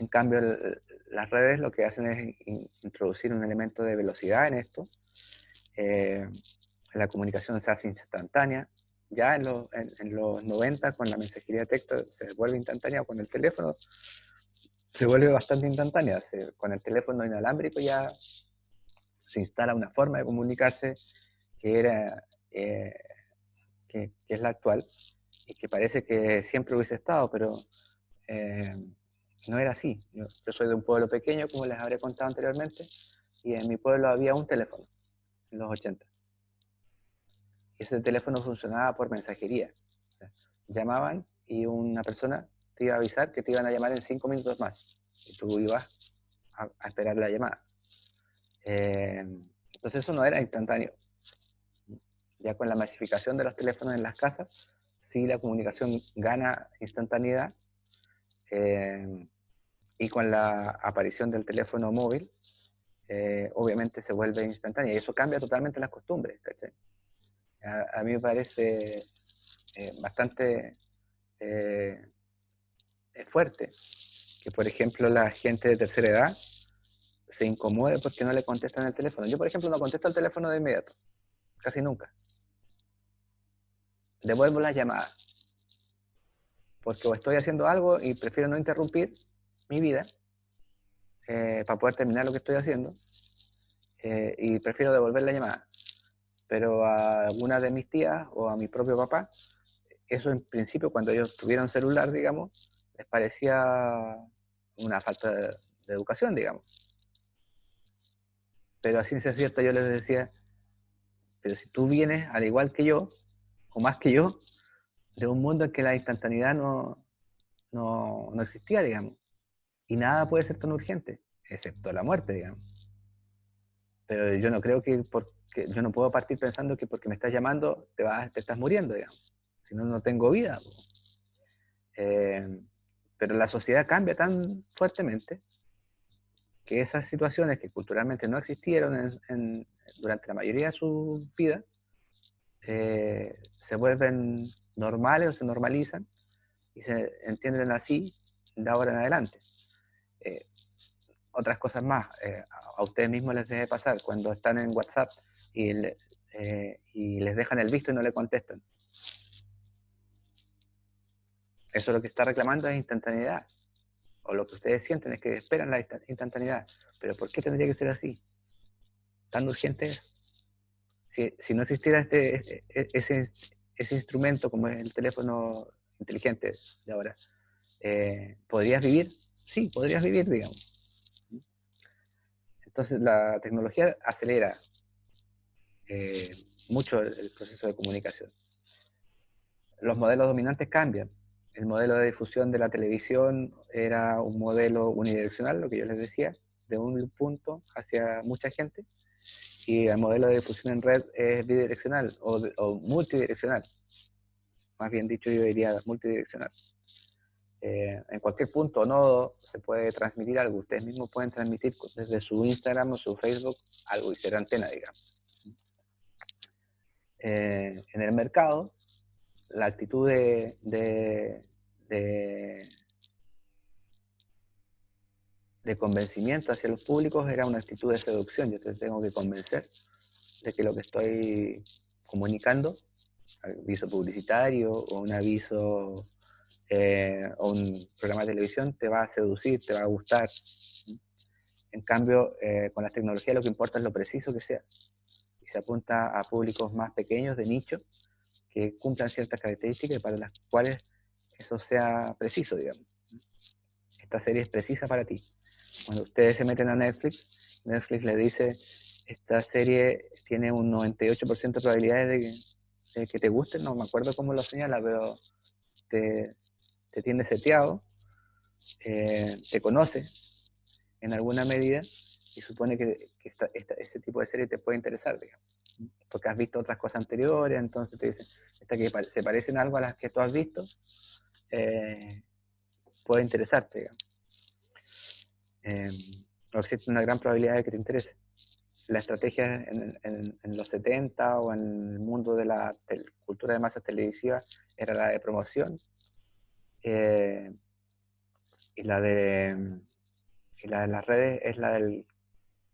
cambio, las redes lo que hacen es introducir un elemento de velocidad en esto. La comunicación se hace instantánea. Ya en los 90, con la mensajería de texto, se vuelve instantánea, o con el teléfono se vuelve bastante instantánea. Con el teléfono inalámbrico ya se instala una forma de comunicarse que es la actual, y que parece que siempre hubiese estado, pero no era así. Yo soy de un pueblo pequeño, como les habré contado anteriormente, y en mi pueblo había un teléfono en los 80. Y ese teléfono funcionaba por mensajería. O sea, llamaban y una persona te iba a avisar que te iban a llamar en 5 minutos más. Y tú ibas a esperar la llamada. Entonces eso no era instantáneo. Ya con la masificación de los teléfonos en las casas, sí la comunicación gana instantaneidad. Y con la aparición del teléfono móvil, obviamente se vuelve instantánea. Y eso cambia totalmente las costumbres, ¿cachai? A mí me parece bastante fuerte que, por ejemplo, la gente de tercera edad se incomode porque no le contestan el teléfono. Yo, por ejemplo, no contesto el teléfono de inmediato, casi nunca. Devuelvo las llamadas, porque o estoy haciendo algo y prefiero no interrumpir mi vida para poder terminar lo que estoy haciendo, y prefiero devolver la llamada. Pero a algunas de mis tías o a mi propio papá, eso en principio, cuando ellos tuvieron celular, digamos, les parecía una falta de educación, digamos. Pero a ciencia cierta yo les decía, pero si tú vienes al igual que yo, o más que yo, de un mundo en que la instantaneidad no existía, digamos. Y nada puede ser tan urgente, excepto la muerte, digamos. Pero yo no creo porque yo no puedo partir pensando que porque me estás llamando te estás muriendo, digamos. Si no, no tengo vida. Pero la sociedad cambia tan fuertemente que esas situaciones que culturalmente no existieron durante la mayoría de su vida se vuelven normales o se normalizan y se entienden así de ahora en adelante. Otras cosas más, a ustedes mismos les debe pasar cuando están en WhatsApp y les dejan el visto y no le contestan. Eso lo que está reclamando es instantaneidad. O lo que ustedes sienten es que esperan la instantaneidad. Pero ¿por qué tendría que ser así? ¿Tan urgente es? Si no existiera ese instrumento como es el teléfono inteligente de ahora, ¿podrías vivir? Sí, podrías vivir, digamos. Entonces la tecnología acelera mucho el proceso de comunicación. Los modelos dominantes cambian. El modelo de difusión de la televisión era un modelo unidireccional, lo que yo les decía, de un punto hacia mucha gente, y el modelo de difusión en red es bidireccional o multidireccional. Más bien dicho, yo diría multidireccional. En cualquier punto o nodo se puede transmitir algo. Ustedes mismos pueden transmitir desde su Instagram o su Facebook algo y ser antena, digamos. En el mercado, la actitud de convencimiento hacia los públicos era una actitud de seducción. Yo te tengo que convencer de que lo que estoy comunicando, aviso publicitario o un aviso o un programa de televisión, te va a seducir, te va a gustar. En cambio, con las tecnologías lo que importa es lo preciso que sea. Y se apunta a públicos más pequeños, de nicho, que cumplan ciertas características para las cuales eso sea preciso, digamos. Esta serie es precisa para ti. Cuando ustedes se meten a Netflix, Netflix le dice, esta serie tiene un 98% de probabilidades de que te guste, no me acuerdo cómo lo señala, pero te tiene seteado, te conoce en alguna medida y supone que ese tipo de serie te puede interesar, digamos. Porque has visto otras cosas anteriores, entonces te dicen, estas que se parecen algo a las que tú has visto, puede interesarte, digamos. O existe una gran probabilidad de que te interese. La estrategia en los 70 o en el mundo de la cultura de masas televisivas era la de promoción, y la de las redes es la del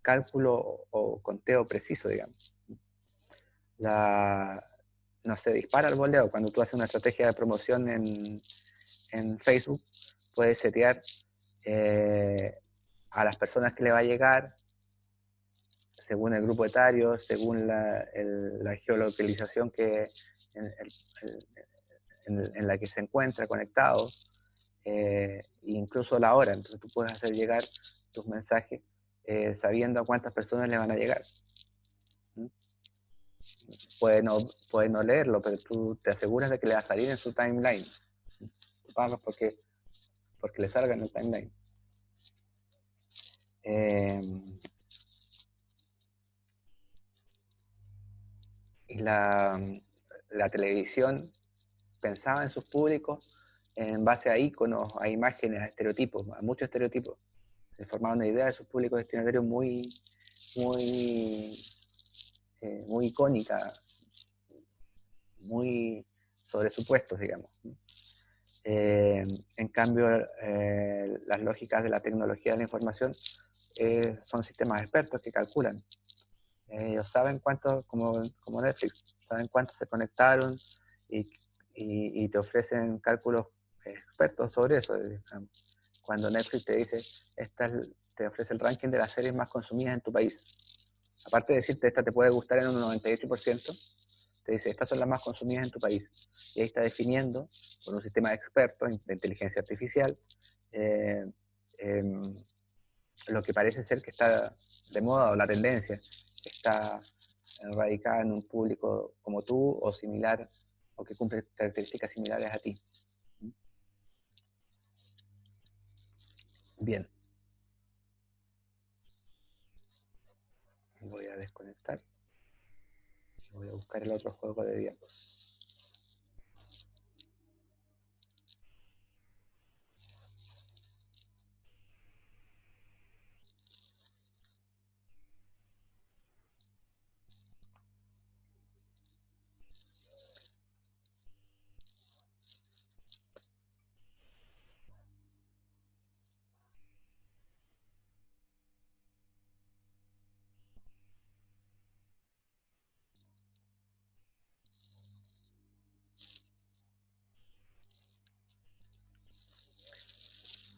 cálculo o conteo preciso, digamos. No se dispara el voleo. Cuando tú haces una estrategia de promoción en Facebook, puedes setear a las personas que le va a llegar según el grupo etario, según la geolocalización en la que se encuentra conectado, incluso la hora. Entonces tú puedes hacer llegar tus mensajes sabiendo a cuántas personas le van a llegar. Puede no leerlo, pero tú te aseguras de que le va a salir en su timeline. Tú pagas porque le salga en el timeline. Y la televisión pensaba en sus públicos en base a íconos, a imágenes, a estereotipos, a muchos estereotipos. Se formaba una idea de sus públicos destinatarios muy icónica, muy sobre supuestos, digamos. En cambio, las lógicas de la tecnología de la información son sistemas expertos que calculan. Ellos saben cuántos, como Netflix, saben cuántos se conectaron y te ofrecen cálculos expertos sobre eso. Cuando Netflix te dice, te ofrece el ranking de las series más consumidas en tu país. Aparte de decirte, esta te puede gustar en un 98%, te dice, estas son las más consumidas en tu país. Y ahí está definiendo, por un sistema de expertos de inteligencia artificial, lo que parece ser que está de moda, o la tendencia está radicada en un público como tú, o similar o que cumple características similares a ti. Bien. Voy a desconectar. Voy a buscar el otro juego de diapos.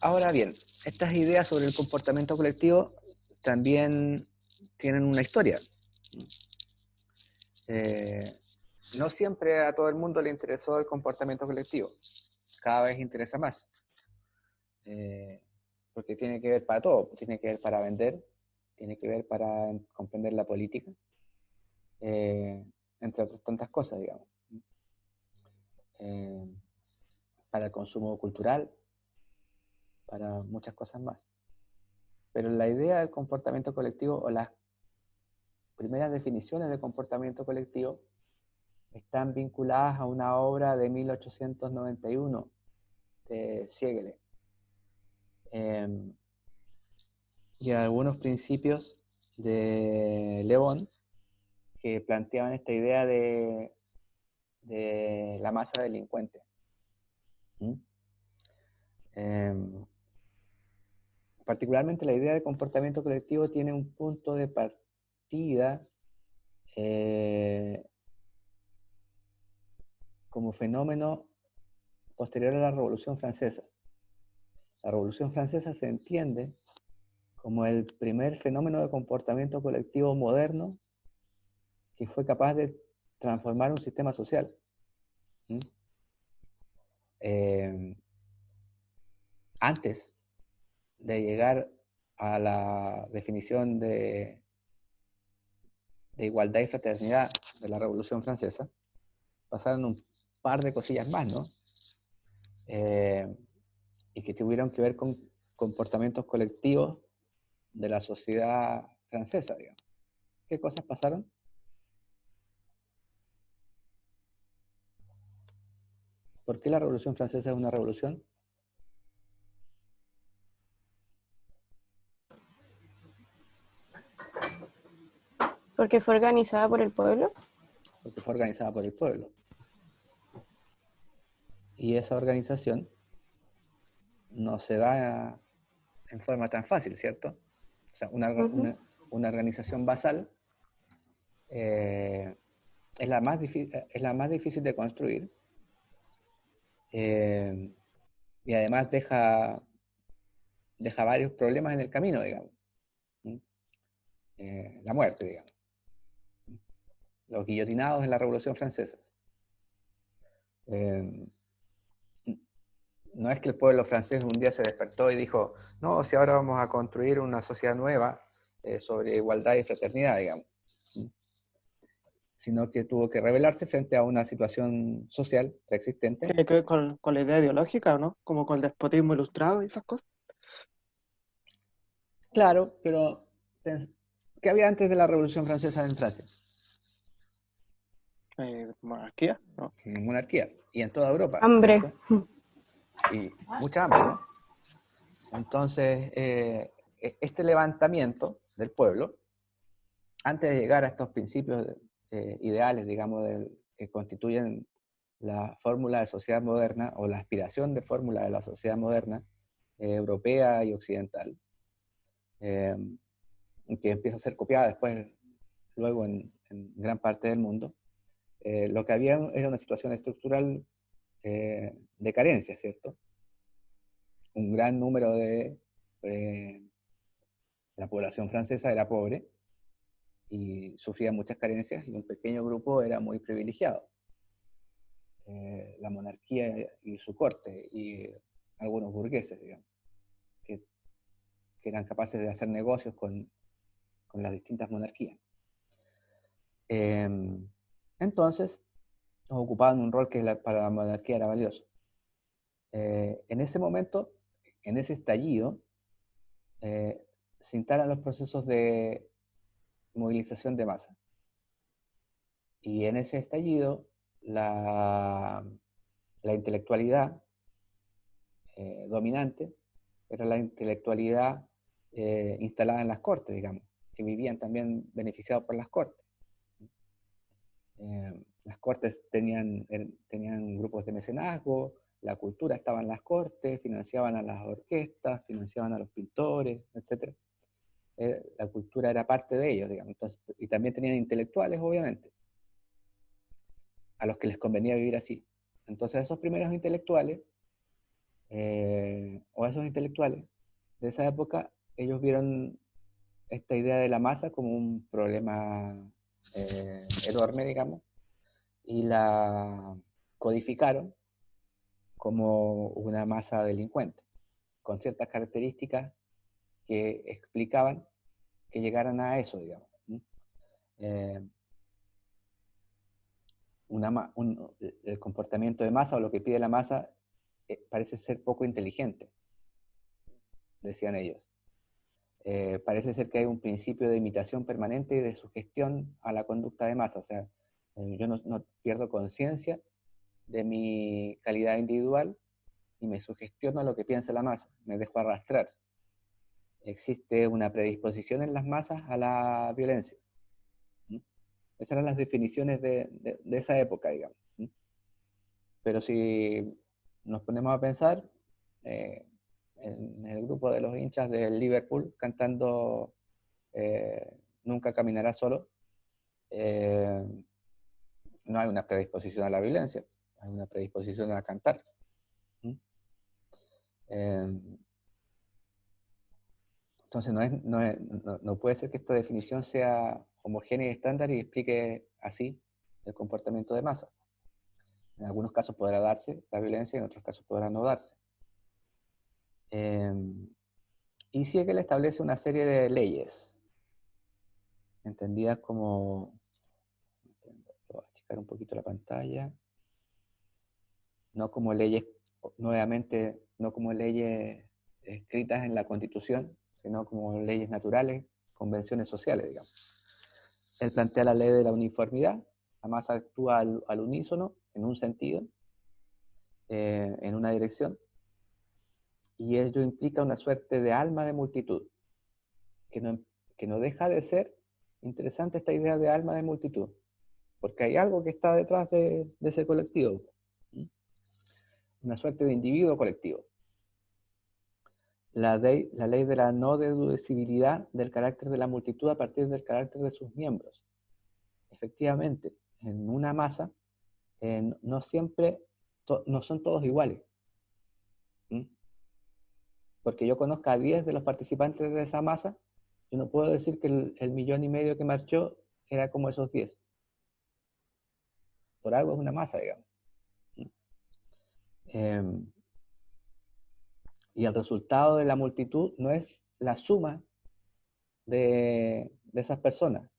Ahora bien, estas ideas sobre el comportamiento colectivo también tienen una historia. No siempre a todo el mundo le interesó el comportamiento colectivo. Cada vez interesa más. Porque tiene que ver para todo. Tiene que ver para vender, tiene que ver para comprender la política, entre otras tantas cosas, digamos. Para el consumo cultural, para muchas cosas más. Pero la idea del comportamiento colectivo, o las primeras definiciones de comportamiento colectivo, están vinculadas a una obra de 1891 de Siegele, y a algunos principios de Le Bon, que planteaban esta idea de la masa delincuente. Particularmente la idea de comportamiento colectivo tiene un punto de partida como fenómeno posterior a la Revolución Francesa. La Revolución Francesa se entiende como el primer fenómeno de comportamiento colectivo moderno que fue capaz de transformar un sistema social. Antes de llegar a la definición de igualdad y fraternidad de la Revolución Francesa, pasaron un par de cosillas más, ¿no? Y que tuvieron que ver con comportamientos colectivos de la sociedad francesa, digamos. ¿Qué cosas pasaron? ¿Por qué la Revolución Francesa es una revolución? Porque fue organizada por el pueblo. Porque fue organizada por el pueblo. Y esa organización no se da en forma tan fácil, ¿cierto? O sea, una organización basal es la más difícil de construir, y además deja varios problemas en el camino, digamos. La muerte, digamos. Los guillotinados en la Revolución Francesa. No es que el pueblo francés un día se despertó y dijo, no, si ahora vamos a construir una sociedad nueva sobre igualdad y fraternidad, digamos. Sino que tuvo que rebelarse frente a una situación social preexistente. Tiene que ver con la idea ideológica, ¿no? Como con el despotismo ilustrado y esas cosas. Claro, pero ¿qué había antes de la Revolución Francesa en Francia? Monarquía, ¿no? Monarquía. Y en toda Europa. Hambre. ¿Cierto? Y mucha hambre, ¿no? Entonces, este levantamiento del pueblo, antes de llegar a estos principios ideales, digamos, que constituyen la fórmula de sociedad moderna, o la aspiración de fórmula de la sociedad moderna, europea y occidental, que empieza a ser copiada después, luego en gran parte del mundo, lo que había era una situación estructural de carencia, ¿cierto? Un gran número de la población francesa era pobre y sufría muchas carencias, y un pequeño grupo era muy privilegiado. La monarquía y su corte, y algunos burgueses, digamos, que eran capaces de hacer negocios con las distintas monarquías. Entonces, ocupaban un rol que para la monarquía era valioso. En ese momento, en ese estallido, se instalan los procesos de movilización de masa. Y en ese estallido, la intelectualidad dominante era la intelectualidad instalada en las cortes, digamos, que vivían también beneficiados por las cortes. Las cortes tenían grupos de mecenazgo, la cultura estaba en las cortes, financiaban a las orquestas, financiaban a los pintores, etc. La cultura era parte de ellos, digamos. Entonces, y también tenían intelectuales, obviamente, a los que les convenía vivir así. Entonces, esos primeros intelectuales, o esos intelectuales de esa época, ellos vieron esta idea de la masa como un problema enorme, digamos, y la codificaron como una masa delincuente, con ciertas características que explicaban que llegaran a eso, digamos. El comportamiento de masa o lo que pide la masa parece ser poco inteligente, decían ellos. Parece ser que hay un principio de imitación permanente y de sugestión a la conducta de masa. O sea, yo no pierdo conciencia de mi calidad individual y me sugestiono a lo que piensa la masa, me dejo arrastrar. Existe una predisposición en las masas a la violencia. Esas eran las definiciones de esa época, digamos. Pero si nos ponemos a pensar, en el grupo de los hinchas del Liverpool cantando Nunca caminará solo, no hay una predisposición a la violencia, hay una predisposición a cantar. Entonces no puede ser que esta definición sea homogénea y estándar y explique así el comportamiento de masa. En algunos casos podrá darse la violencia, en otros casos podrá no darse. Y Siegel establece una serie de leyes, entendidas como... Voy a achicar un poquito la pantalla. No como leyes, nuevamente, no como leyes escritas en la Constitución, sino como leyes naturales, convenciones sociales, digamos. Él plantea la ley de la uniformidad. La masa actúa al unísono, en un sentido, en una dirección, y ello implica una suerte de alma de multitud, que no deja de ser interesante esta idea de alma de multitud, porque hay algo que está detrás de ese colectivo, una suerte de individuo colectivo. La ley de la no deducibilidad del carácter de la multitud a partir del carácter de sus miembros. Efectivamente, en una masa no siempre, no son todos iguales. Porque yo conozca a 10 de los participantes de esa masa, yo no puedo decir que el 1,5 millones que marchó era como esos 10. Por algo es una masa, digamos. Y el resultado de la multitud no es la suma de esas personas.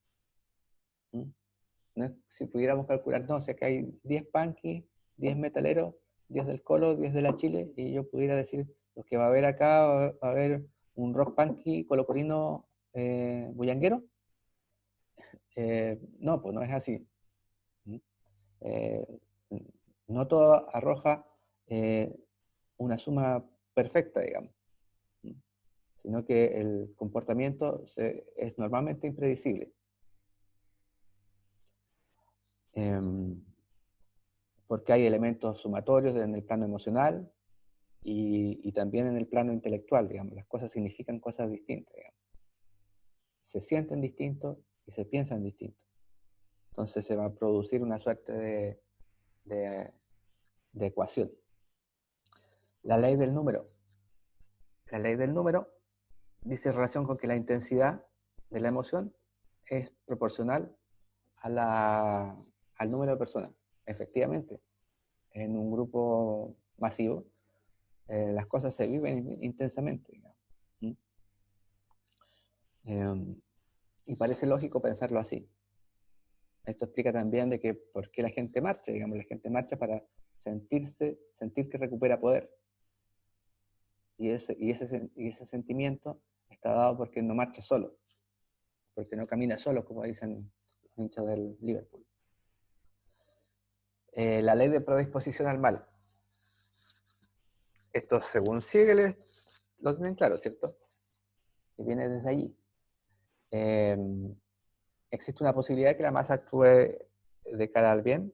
¿No? Si pudiéramos calcular, no, o sea que hay 10 punkies, 10 metaleros, 10 del Colo, 10 de la Chile, y yo pudiera decir, lo que va a haber acá, va a haber un rock punky colocorino bullanguero. No, pues no es así. No todo arroja una suma perfecta, digamos, sino que el comportamiento es normalmente impredecible. Porque hay elementos sumatorios en el plano emocional y también en el plano intelectual, digamos. Las cosas significan cosas distintas, digamos. Se sienten distintos y se piensan distintos. Entonces se va a producir una suerte de ecuación. La ley del número. La ley del número dice en relación con que la intensidad de la emoción es proporcional al número de personas. Efectivamente, en un grupo masivo, las cosas se viven intensamente, digamos. Y parece lógico pensarlo así. Esto explica también de que por qué la gente marcha, digamos, la gente marcha para sentir que recupera poder. Y ese sentimiento está dado porque no marcha solo, porque no camina solo, como dicen los hinchas del Liverpool. La ley de predisposición al mal. Esto, según Siegel, lo tienen claro, ¿cierto? Que viene desde allí. Existe una posibilidad de que la masa actúe de cara al bien,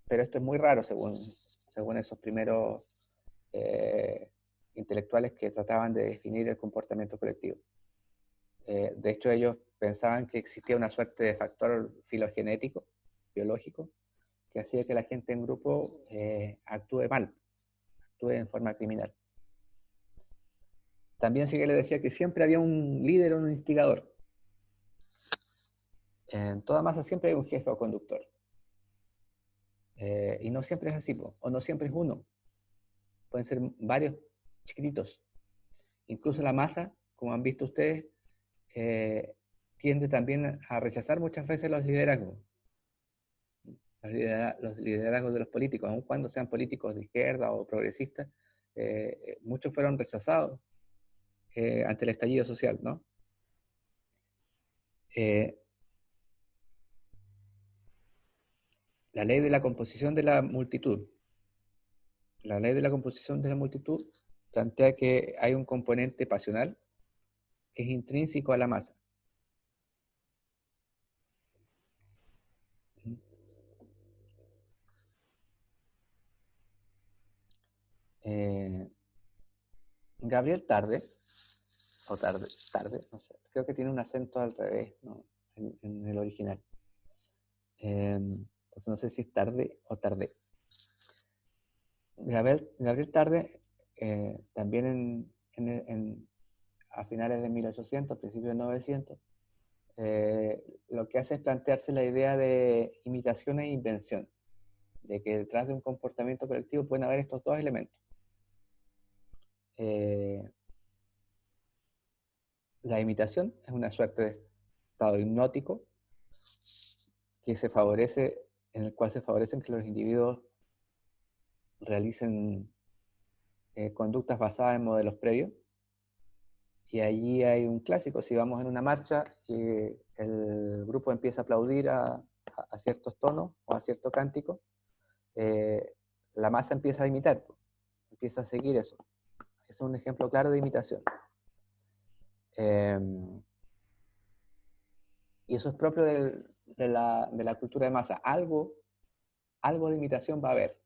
pero esto es muy raro según esos primeros intelectuales que trataban de definir el comportamiento colectivo. De hecho, ellos pensaban que existía una suerte de factor filogenético, biológico, que hacía que la gente en grupo actúe mal, actúe en forma criminal. También Siegel decía que siempre había un líder o un instigador. En toda masa siempre hay un jefe o conductor. Y no siempre es así, o no siempre es uno. Pueden ser varios chiquititos. Incluso la masa, como han visto ustedes, tiende también a rechazar muchas veces los liderazgos. Los liderazgos de los políticos, aun cuando sean políticos de izquierda o progresistas, muchos fueron rechazados ante el estallido social, ¿no? La ley de la composición de la multitud. La ley de la composición de la multitud plantea que hay un componente pasional que es intrínseco a la masa. Gabriel Tarde, no sé, creo que tiene un acento al revés, ¿no? en el original. Entonces no sé si es tarde o tardé. Gabriel Tarde, también a finales de 1800, principios de 900, lo que hace es plantearse la idea de imitación e invención, de que detrás de un comportamiento colectivo pueden haber estos dos elementos. La imitación es una suerte de estado hipnótico en el cual se favorecen que los individuos realicen conductas basadas en modelos previos. Y allí hay un clásico: si vamos en una marcha y el grupo empieza a aplaudir a ciertos tonos o a cierto cántico, la masa empieza a imitar, empieza a seguir eso. Es un ejemplo claro de imitación. Y eso es propio de la cultura de masa. Algo de imitación va a haber.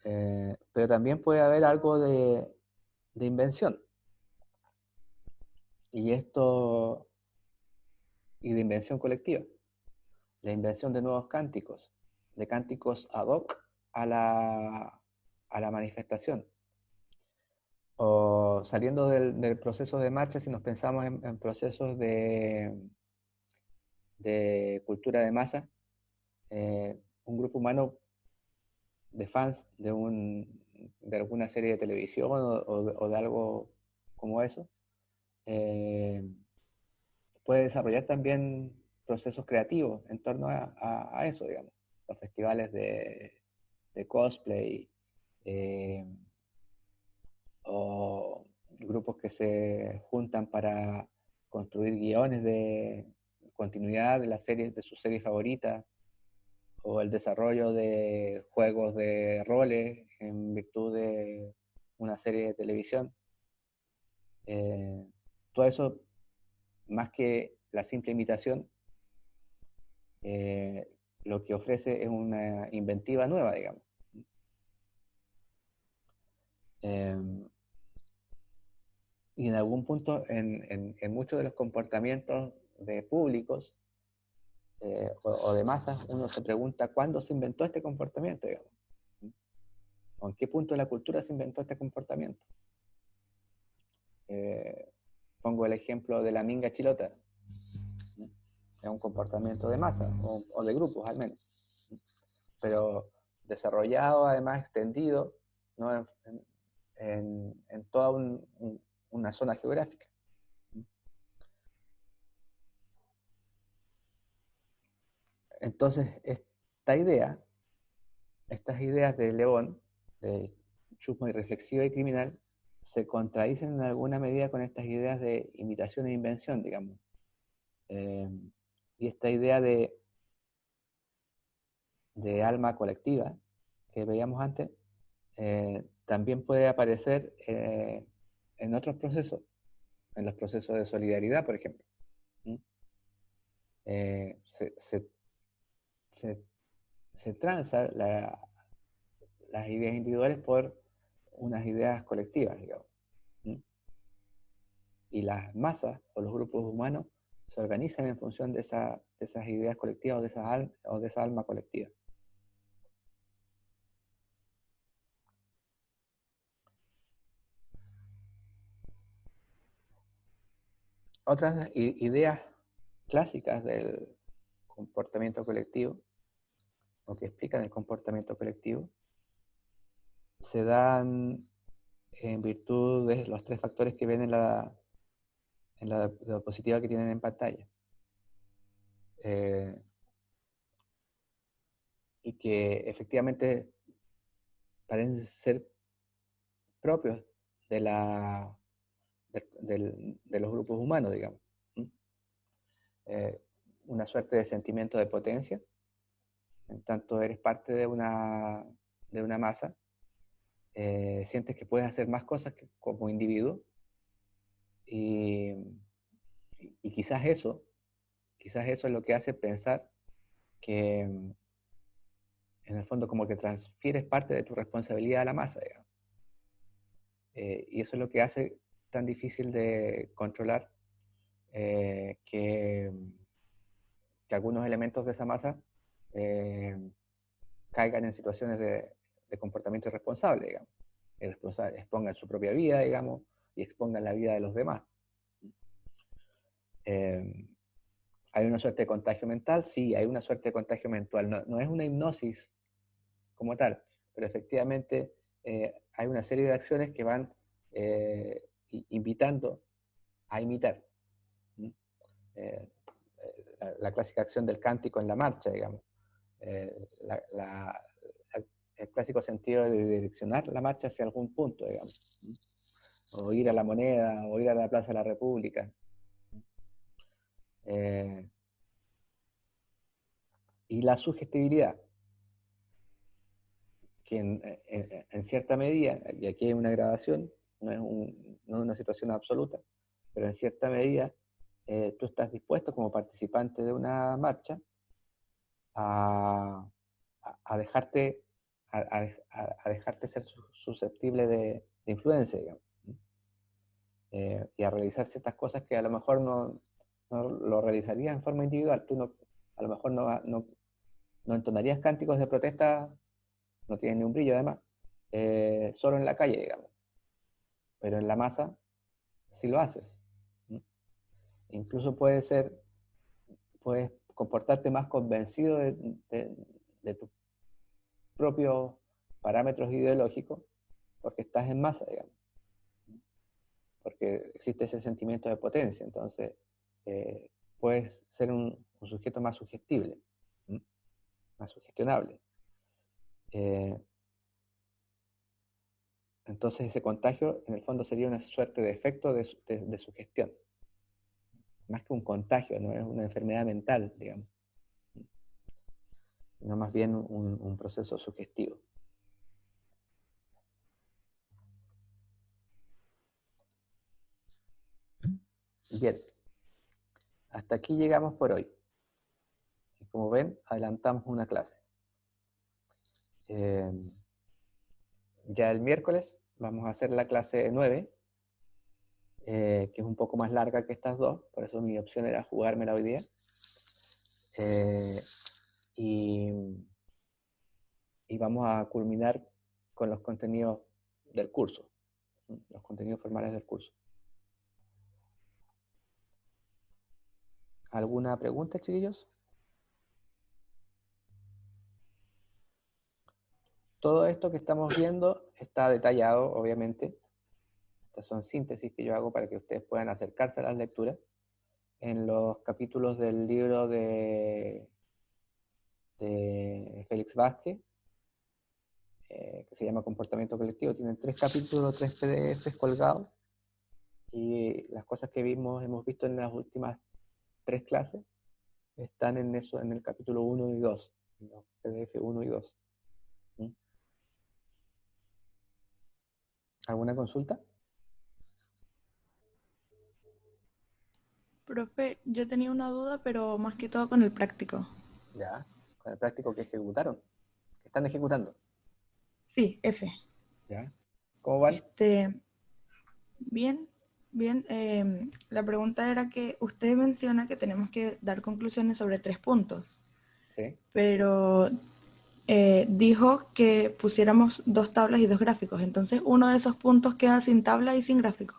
Pero también puede haber algo de invención. Y de invención colectiva. La invención de nuevos cánticos, de cánticos ad hoc a la manifestación. O saliendo del proceso de marcha, si nos pensamos en procesos de cultura de masa, un grupo humano de fans de alguna serie de televisión o de algo como eso, puede desarrollar también procesos creativos en torno a eso, digamos. Los festivales de cosplay, o grupos que se juntan para construir guiones de continuidad de las series, de sus series favoritas, o el desarrollo de juegos de roles en virtud de una serie de televisión. Todo eso, más que la simple imitación, lo que ofrece es una inventiva nueva, digamos. Y en algún punto, en muchos de los comportamientos de públicos o de masas, uno se pregunta cuándo se inventó este comportamiento, digamos. ¿O en qué punto de la cultura se inventó este comportamiento? Pongo el ejemplo de la minga chilota. Es un comportamiento de masa, o de grupos al menos. Pero desarrollado, además extendido, ¿no? en toda una zona geográfica. Entonces, estas ideas de León, de chusma irreflexiva y criminal, se contradicen en alguna medida con estas ideas de imitación e invención, digamos. Y esta idea de alma colectiva que veíamos antes, también puede aparecer en otros procesos, en los procesos de solidaridad, por ejemplo. Se transa las ideas individuales por unas ideas colectivas, digamos. Y las masas o los grupos humanos se organizan en función de esas ideas colectivas o de esa alma colectiva. Otras ideas clásicas del comportamiento colectivo, o que explican el comportamiento colectivo, se dan en virtud de los tres factores que ven en la diapositiva que tienen en pantalla. Y que efectivamente parecen ser propios de los grupos humanos, digamos. Una suerte de sentimiento de potencia, en tanto eres parte de una masa, sientes que puedes hacer más cosas como individuo, y quizás eso es lo que hace pensar que en el fondo como que transfieres parte de tu responsabilidad a la masa, digamos. Y eso es lo que hace tan difícil de controlar que algunos elementos de esa masa caigan en situaciones de comportamiento irresponsable, digamos. Expongan su propia vida, digamos, y expongan la vida de los demás. ¿Hay una suerte de contagio mental? Sí, hay una suerte de contagio mental. No es una hipnosis como tal, pero efectivamente hay una serie de acciones que van invitando a imitar. La clásica acción del cántico en la marcha, digamos. El clásico sentido de direccionar la marcha hacia algún punto, digamos. O ir a la Moneda, o ir a la Plaza de la República. Y la sugestibilidad, que en cierta medida, y aquí hay una gradación, no es una situación absoluta, pero en cierta medida tú estás dispuesto como participante de una marcha a dejarte ser susceptible de influencia, digamos, y a realizar ciertas cosas que a lo mejor no lo realizarías en forma individual. Tú a lo mejor no entonarías cánticos de protesta, no tienen ni un brillo además, solo en la calle, digamos, pero en la masa sí lo haces. Incluso puedes comportarte más convencido de tus propios parámetros ideológicos porque estás en masa, digamos, porque existe ese sentimiento de potencia. Entonces puedes ser un sujeto más sugestible, más sugestionable. Entonces ese contagio en el fondo sería una suerte de efecto de sugestión, más que un contagio, no es una enfermedad mental, digamos, sino más bien un proceso sugestivo. Bien, hasta aquí llegamos por hoy. Y como ven, adelantamos una clase. Ya el miércoles vamos a hacer la clase 9, que es un poco más larga que estas dos, por eso mi opción era jugármela hoy día. Y vamos a culminar con los contenidos del curso, los contenidos formales del curso. ¿Alguna pregunta, chiquillos? Todo esto que estamos viendo está detallado, obviamente. Estas son síntesis que yo hago para que ustedes puedan acercarse a las lecturas en los capítulos del libro de de Félix Vázquez, que se llama Comportamiento Colectivo. Tienen 3 capítulos, 3 PDFs colgados, y las cosas que hemos visto en las últimas 3 clases están en eso, en el capítulo 1 y 2, en los PDF 1 y 2. ¿Mm? ¿Alguna consulta? Profe, yo tenía una duda, pero más que todo con el práctico. Ya, con el práctico que ejecutaron, que están ejecutando. Sí, ese. ¿Ya? ¿Cómo van? Bien, bien. La pregunta era que usted menciona que tenemos que dar conclusiones sobre 3 puntos, Sí. pero dijo que pusiéramos 2 tablas y 2 gráficos. Entonces, uno de esos puntos queda sin tabla y sin gráfico.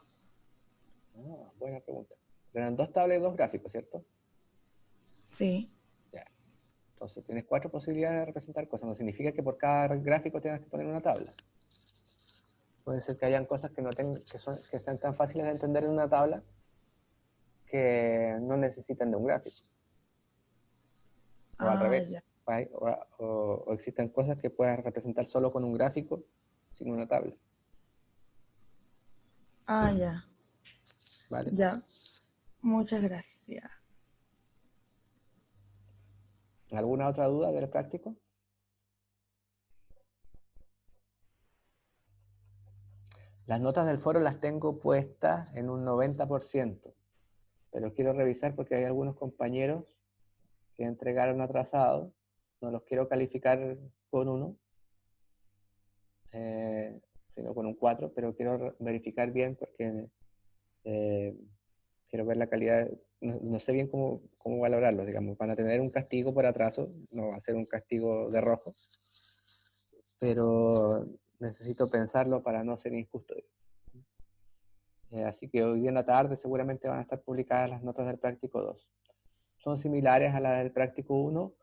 Ah, buena pregunta. Eran 2 tablas y 2 gráficos, ¿cierto? Sí. Ya. Entonces tienes 4 posibilidades de representar cosas. No significa que por cada gráfico tengas que poner una tabla. Puede ser que hayan cosas que sean tan fáciles de entender en una tabla que no necesitan de un gráfico. O al revés. Ya. O existen cosas que puedas representar solo con un gráfico sin una tabla. Ya. ¿Vale? Ya. Muchas gracias. ¿Alguna otra duda del práctico? Las notas del foro las tengo puestas en un 90%, pero quiero revisar porque hay algunos compañeros que entregaron atrasados. No los quiero calificar con 1, sino con un 4, pero quiero verificar bien porque quiero ver la calidad. No sé bien cómo valorarlo, digamos. Van a tener un castigo por atraso, no va a ser un castigo de rojo, pero necesito pensarlo para no ser injusto. Así que hoy día en la tarde seguramente van a estar publicadas las notas del práctico 2. Son similares a las del práctico 1.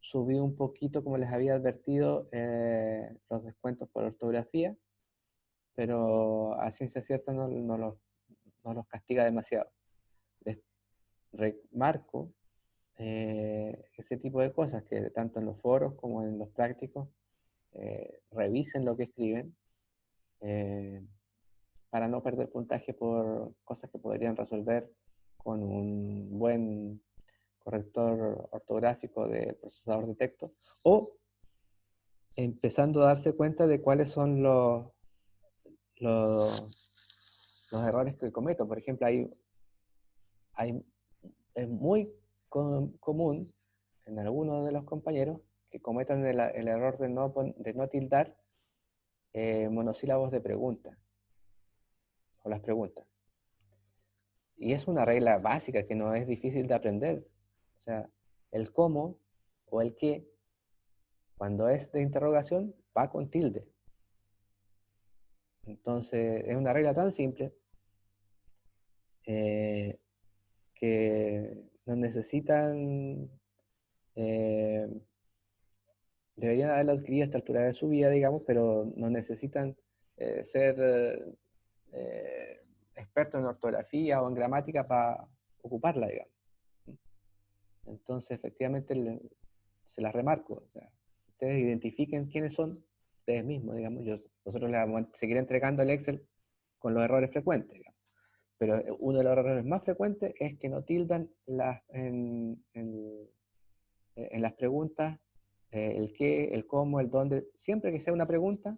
Subí un poquito, como les había advertido, los descuentos por ortografía, pero a ciencia cierta no los castiga demasiado. Les remarco ese tipo de cosas, que tanto en los foros como en los prácticos revisen lo que escriben, para no perder puntaje por cosas que podrían resolver con un buen corrector ortográfico de procesador de texto, o empezando a darse cuenta de cuáles son los errores que cometo. Por ejemplo, es muy común en algunos de los compañeros que cometan el error de no tildar monosílabos de pregunta, o las preguntas. Y es una regla básica que no es difícil de aprender. O sea, el cómo o el qué, cuando es de interrogación, va con tilde. Entonces, es una regla tan simple que no necesitan, deberían haberlo adquirido a esta altura de su vida, digamos, pero no necesitan ser expertos en ortografía o en gramática para ocuparla, digamos. Entonces, efectivamente, se las remarco. O sea, ustedes identifiquen quiénes son ustedes mismos, digamos. Nosotros les vamos a seguir entregando el Excel con los errores frecuentes, digamos. Pero uno de los errores más frecuentes es que no tildan en las preguntas el qué, el cómo, el dónde. Siempre que sea una pregunta,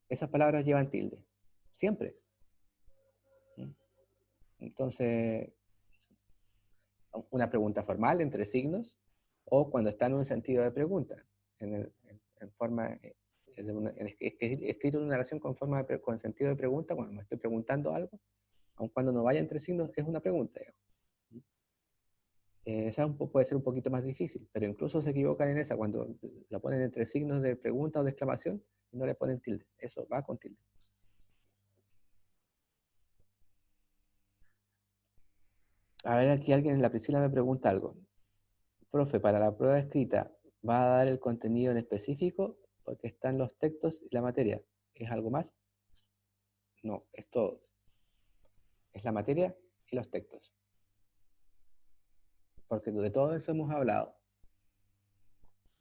esas palabras llevan tilde. Siempre. Entonces, una pregunta formal entre signos, o cuando está en un sentido de pregunta, en forma, escrito en una oración con sentido de pregunta, cuando me estoy preguntando algo, aun cuando no vaya entre signos, es una pregunta. Esa puede ser un poquito más difícil, pero incluso se equivocan en esa, cuando la ponen entre signos de pregunta o de exclamación, y no le ponen tilde. Eso va con tilde. A ver, aquí alguien en la Priscila me pregunta algo. Profe, para la prueba escrita, ¿va a dar el contenido en específico? Porque están los textos y la materia. ¿Es algo más? No, es todo. Es la materia y los textos. Porque de todo eso hemos hablado.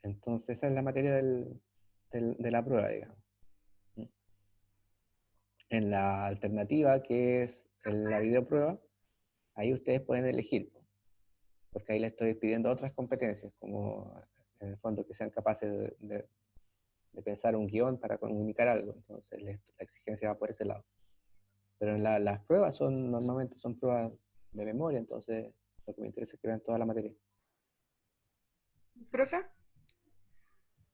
Entonces esa es la materia de la prueba, digamos. En la alternativa, que es la videoprueba, ahí ustedes pueden elegir, porque ahí les estoy pidiendo otras competencias, como en el fondo que sean capaces de pensar un guión para comunicar algo. Entonces la exigencia va por ese lado. Pero las pruebas normalmente son pruebas de memoria, entonces lo que me interesa es que vean toda la materia. ¿Profe?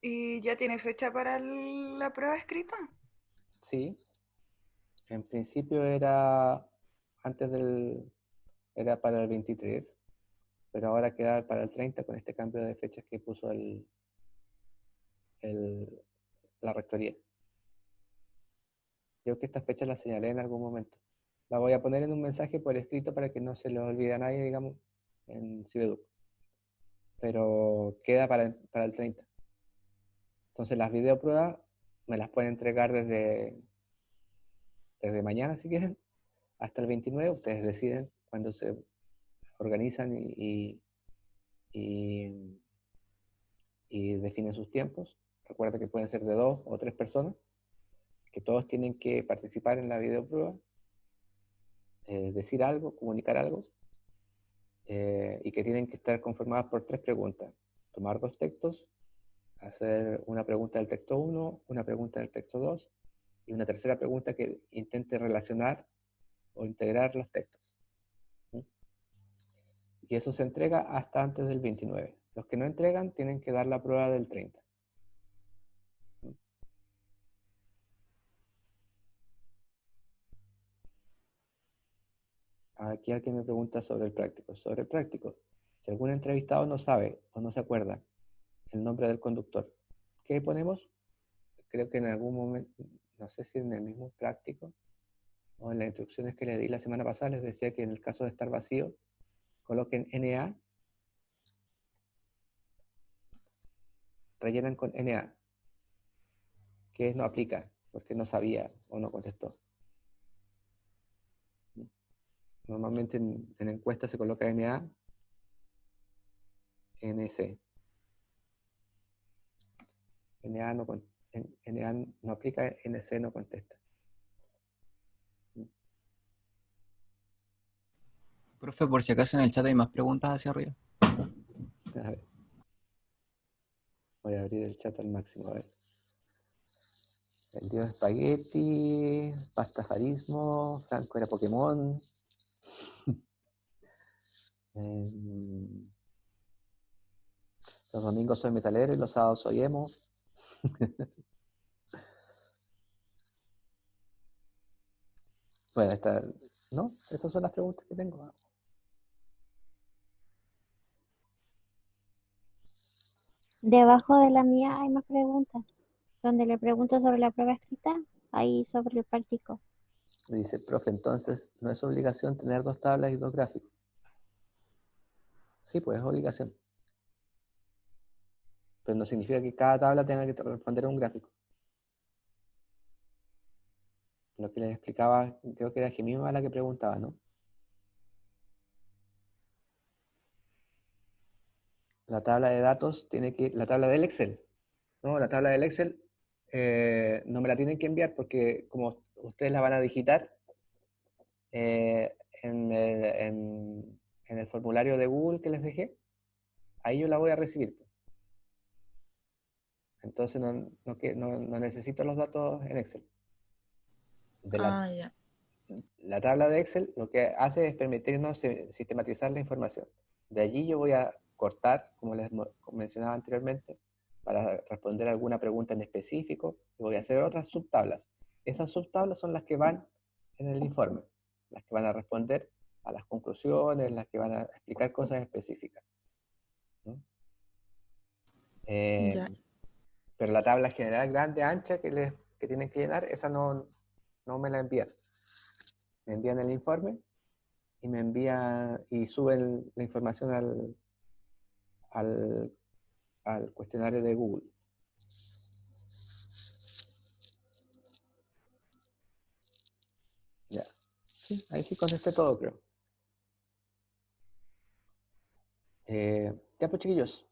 ¿Y ya tiene fecha para la prueba escrita? Sí, en principio era era para el 23, pero ahora queda para el 30 con este cambio de fechas que puso la rectoría. Creo que esta fecha la señalé en algún momento. La voy a poner en un mensaje por escrito para que no se le olvide a nadie, digamos, en Cibeduc. Pero queda para el 30. Entonces las videopruebas me las pueden entregar desde mañana, si quieren, hasta el 29. Ustedes deciden cuándo se organizan y definen sus tiempos. Recuerda que pueden ser de 2 o 3 personas, que todos tienen que participar en la videoprueba, decir algo, comunicar algo, y que tienen que estar conformadas por 3 preguntas. Tomar 2 textos, hacer una pregunta del texto 1, una pregunta del texto 2, y una tercera pregunta que intente relacionar o integrar los textos. ¿Sí? Y eso se entrega hasta antes del 29. Los que no entregan tienen que dar la prueba del 30. ¿Sí? Aquí alguien me pregunta sobre el práctico. Sobre el práctico, si algún entrevistado no sabe o no se acuerda el nombre del conductor, ¿qué ponemos? Creo que en algún momento, no sé si en el mismo práctico o en las instrucciones que le di la semana pasada, les decía que en el caso de estar vacío, coloquen NA, rellenan con NA, que no aplica, porque no sabía o no contestó. Normalmente en encuestas se coloca NA, NC. NA no aplica, NC no contesta. Profe, por si acaso en el chat hay más preguntas hacia arriba. A ver. Voy a abrir el chat al máximo, a ver. El dios espagueti, pastafarismo, Franco era Pokémon. Los domingos soy metalero y los sábados soy emo. Bueno, ¿no? Esas son las preguntas que tengo. Debajo de la mía hay más preguntas. Donde le pregunto sobre la prueba escrita, ahí sobre el práctico. Dice, profe, entonces, ¿no es obligación tener 2 tablas y 2 gráficos? Sí, pues es obligación. Pero no significa que cada tabla tenga que responder a un gráfico. Lo que les explicaba, creo que era Jimima la que preguntaba, ¿no? La tabla de datos la tabla del Excel, ¿no? La tabla del Excel no me la tienen que enviar porque como ustedes la van a digitar en el formulario de Google que les dejé, ahí yo la voy a recibir. Entonces no necesito los datos en Excel. Ya. La tabla de Excel lo que hace es permitirnos sistematizar la información. De allí yo voy a cortar, como les mencionaba anteriormente, para responder alguna pregunta en específico, y voy a hacer otras subtablas. Esas subtablas son las que van en el informe, las que van a responder a las conclusiones, las que van a explicar cosas específicas. ¿No? Ya. Pero la tabla general grande, ancha, que tienen que llenar, esa no me la envían. Me envían el informe y y suben la información al cuestionario de Google. Ya. Sí, ahí sí contesté todo, creo. Ya pues, chiquillos.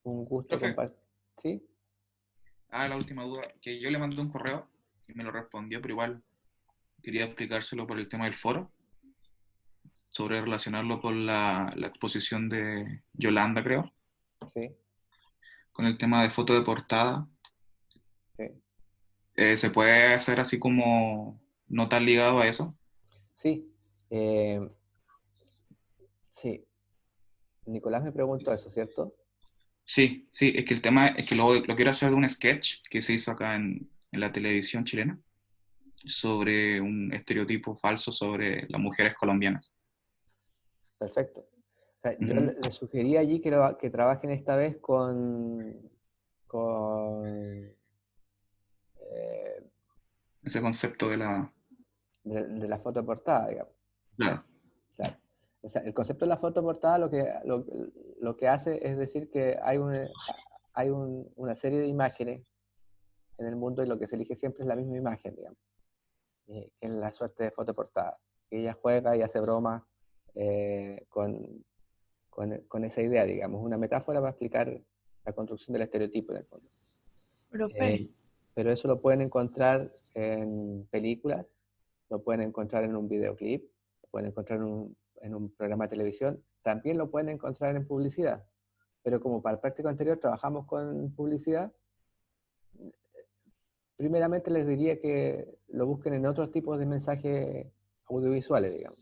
Un gusto Profe. compartir. ¿Sí? La última duda, que yo le mandé un correo y me lo respondió, pero igual quería explicárselo por el tema del foro, sobre relacionarlo con la exposición de Yolanda, creo, Sí, con el tema de foto de portada. sí. ¿Se puede hacer así como no tan ligado a eso? Sí, sí. Nicolás me preguntó eso, ¿cierto? Sí, sí, es que el tema es que lo quiero hacer de un sketch que se hizo acá en la televisión chilena sobre un estereotipo falso sobre las mujeres colombianas. Perfecto. O sea, yo Ujú. le sugerí allí que trabajen esta vez con Ese concepto de la... de la foto portada, digamos. Claro. Claro. O sea, el concepto de la foto portada lo que hace es decir que hay una serie de imágenes en el mundo y lo que se elige siempre es la misma imagen, digamos, que es la suerte de foto portada. Que ella juega y hace bromas con esa idea, digamos, una metáfora para explicar la construcción del estereotipo en el fondo. Profe, Pero eso lo pueden encontrar en películas, lo pueden encontrar en un videoclip, lo pueden encontrar en un programa de televisión, también lo pueden encontrar en publicidad. Pero como para el práctico anterior trabajamos con publicidad, primeramente les diría que lo busquen en otros tipos de mensajes audiovisuales, digamos.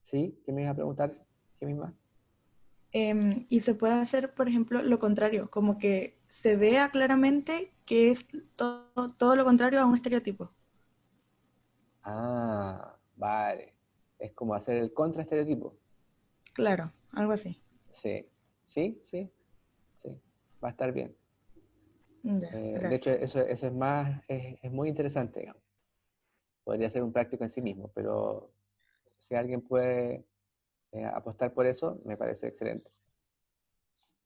¿Sí? ¿Qué me ibas a preguntar? ¿Qué misma? y se puede hacer, por ejemplo, lo contrario, como que se vea claramente que es todo lo contrario a un estereotipo. Ah, vale. Es como hacer el contraestereotipo. Claro, algo así. Sí, sí, sí, sí. Va a estar bien. Ya, De hecho, gracias. eso es muy interesante, digamos. Podría ser un práctico en sí mismo, pero si alguien puede apostar por eso, me parece excelente.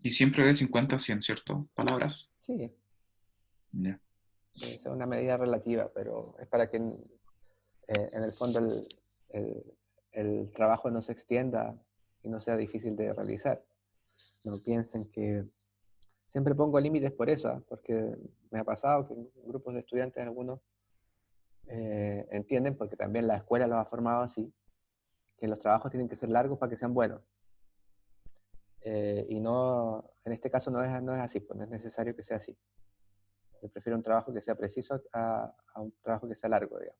Y siempre de 50 a 100, ¿cierto? Palabras. Sí, Ya. es una medida relativa, pero es para que en el fondo el- el trabajo no se extienda y no sea difícil de realizar. No piensen que... Siempre pongo límites por eso, ¿ah? Porque me ha pasado que grupos de estudiantes, algunos entienden, porque también la escuela los ha formado así, que los trabajos tienen que ser largos para que sean buenos. Y no, en este caso no es así, pues no es necesario que sea así. Yo prefiero un trabajo que sea preciso a un trabajo que sea largo, digamos.